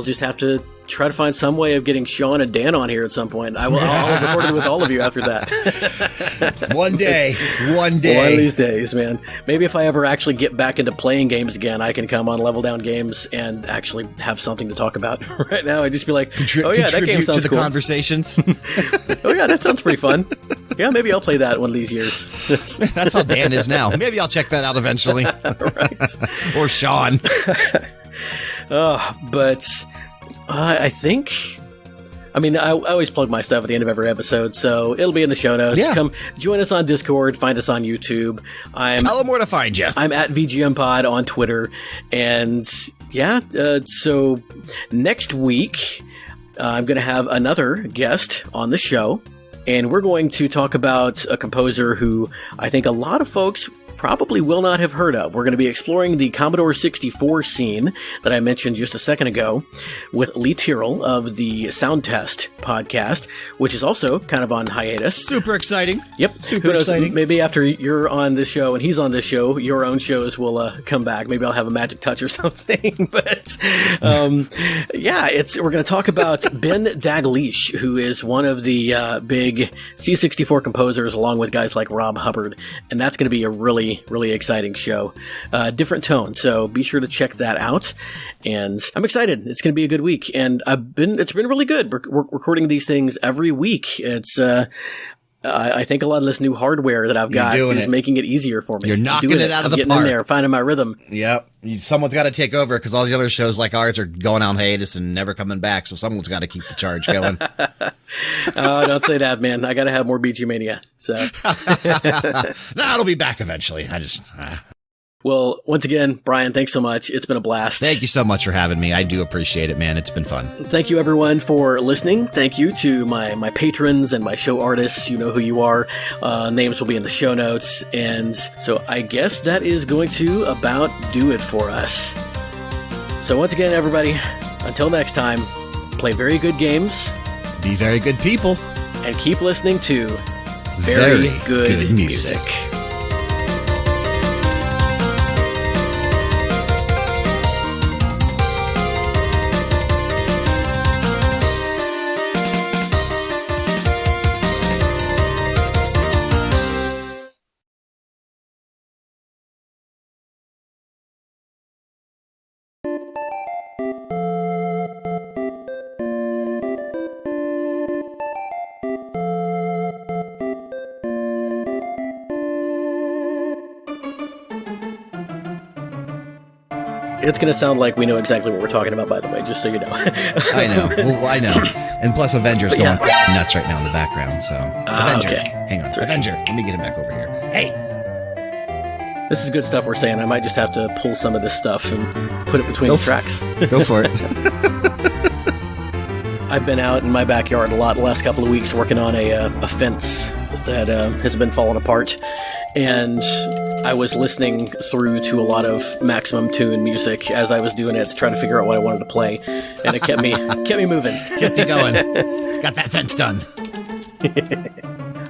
[SPEAKER 3] just have to try to find some way of getting Sean and Dan on here at some point. I'll record it with all of you after that.
[SPEAKER 2] One day.
[SPEAKER 3] One of these days, man. Maybe if I ever actually get back into playing games again, I can come on Level Down Games and actually have something to talk about. Right now, I'd just be like, oh yeah, that game sounds
[SPEAKER 2] to the
[SPEAKER 3] cool.
[SPEAKER 2] Conversations.
[SPEAKER 3] Oh yeah, that sounds pretty fun. Yeah, maybe I'll play that one of these years.
[SPEAKER 2] That's how Dan is now. Maybe I'll check that out eventually.
[SPEAKER 3] Right.
[SPEAKER 2] Or Sean.
[SPEAKER 3] But I think... I mean, I always plug my stuff at the end of every episode, so it'll be in the show notes.
[SPEAKER 2] Yeah.
[SPEAKER 3] Come join us on Discord, find us on YouTube.
[SPEAKER 2] Tell them where to find you.
[SPEAKER 3] I'm at VGMPod on Twitter. And yeah, so next week, I'm going to have another guest on the show, and we're going to talk about a composer who I think a lot of folks probably will not have heard of. We're going to be exploring the Commodore 64 scene that I mentioned just a second ago with Lee Tyrrell of the Sound Test podcast, which is also kind of on hiatus.
[SPEAKER 2] Super exciting.
[SPEAKER 3] Yep.
[SPEAKER 2] Super
[SPEAKER 3] Who knows,
[SPEAKER 2] exciting.
[SPEAKER 3] Maybe after you're on this show and he's on this show, your own shows will come back. Maybe I'll have a magic touch or something. But yeah, we're going to talk about Ben Daglish, who is one of the big C64 composers, along with guys like Rob Hubbard. And that's going to be a really exciting show. Different tone, so be sure to check that out. And I'm excited. It's going to be a good week, and it's been really good. We're recording these things every week. It's I think a lot of this new hardware that I've got is making it easier for me.
[SPEAKER 2] You're knocking it out of the park.
[SPEAKER 3] Getting in there, finding my rhythm.
[SPEAKER 2] Yep. Someone's got to take over because all the other shows like ours are going on hiatus and never coming back. So someone's got to keep the charge going.
[SPEAKER 3] Oh, don't say that, man. I got to have more BGMania. So
[SPEAKER 2] no, it'll be back eventually.
[SPEAKER 3] Well, once again, Bryan, thanks so much. It's been a blast.
[SPEAKER 2] Thank you so much for having me. I do appreciate it, man. It's been fun.
[SPEAKER 3] Thank you, everyone, for listening. Thank you to my patrons and my show artists. You know who you are. Names will be in the show notes. And so I guess that is going to about do it for us. So once again, everybody, until next time, play very good games.
[SPEAKER 2] Be very good people.
[SPEAKER 3] And keep listening to very good music. It's going to sound like we know exactly what we're talking about, by the way, just so you know.
[SPEAKER 2] I know. Well, I know. And plus Avenger's going nuts right now in the background, so. Avenger.
[SPEAKER 3] Okay.
[SPEAKER 2] Hang on. Avenger. Let me get him back over here. Hey!
[SPEAKER 3] This is good stuff we're saying. I might just have to pull some of this stuff and put it between the tracks.
[SPEAKER 2] Go for it.
[SPEAKER 3] I've been out in my backyard a lot the last couple of weeks working on a fence that has been falling apart. And I was listening through to a lot of Maximum Tune music as I was doing it to try to figure out what I wanted to play, and it kept me moving.
[SPEAKER 2] Kept you going. Got that fence done.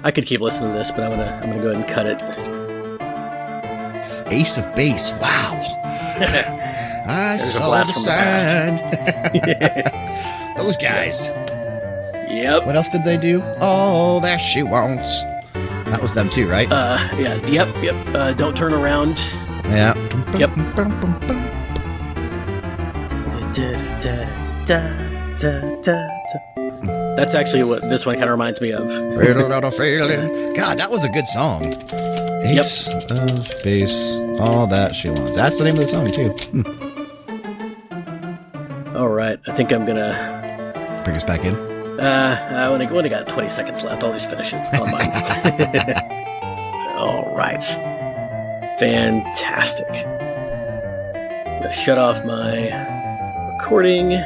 [SPEAKER 3] I could keep listening to this, but I'm gonna go ahead and cut it.
[SPEAKER 2] Ace of Base. Wow. I saw the sign. Those guys.
[SPEAKER 3] Yep.
[SPEAKER 2] What else did they do? Oh, there she wants. That was them too, right?
[SPEAKER 3] Yeah. Yep. Don't turn around.
[SPEAKER 2] Yeah.
[SPEAKER 3] Yep. That's actually what this one kind of reminds me of.
[SPEAKER 2] God, that was a good song. Ace of Base, all that she wants. That's the name of the song too.
[SPEAKER 3] All right, I think I'm gonna
[SPEAKER 2] bring us back in.
[SPEAKER 3] I only got 20 seconds left. I'll just finish it on mine. All right, fantastic. I'm gonna shut off my recording.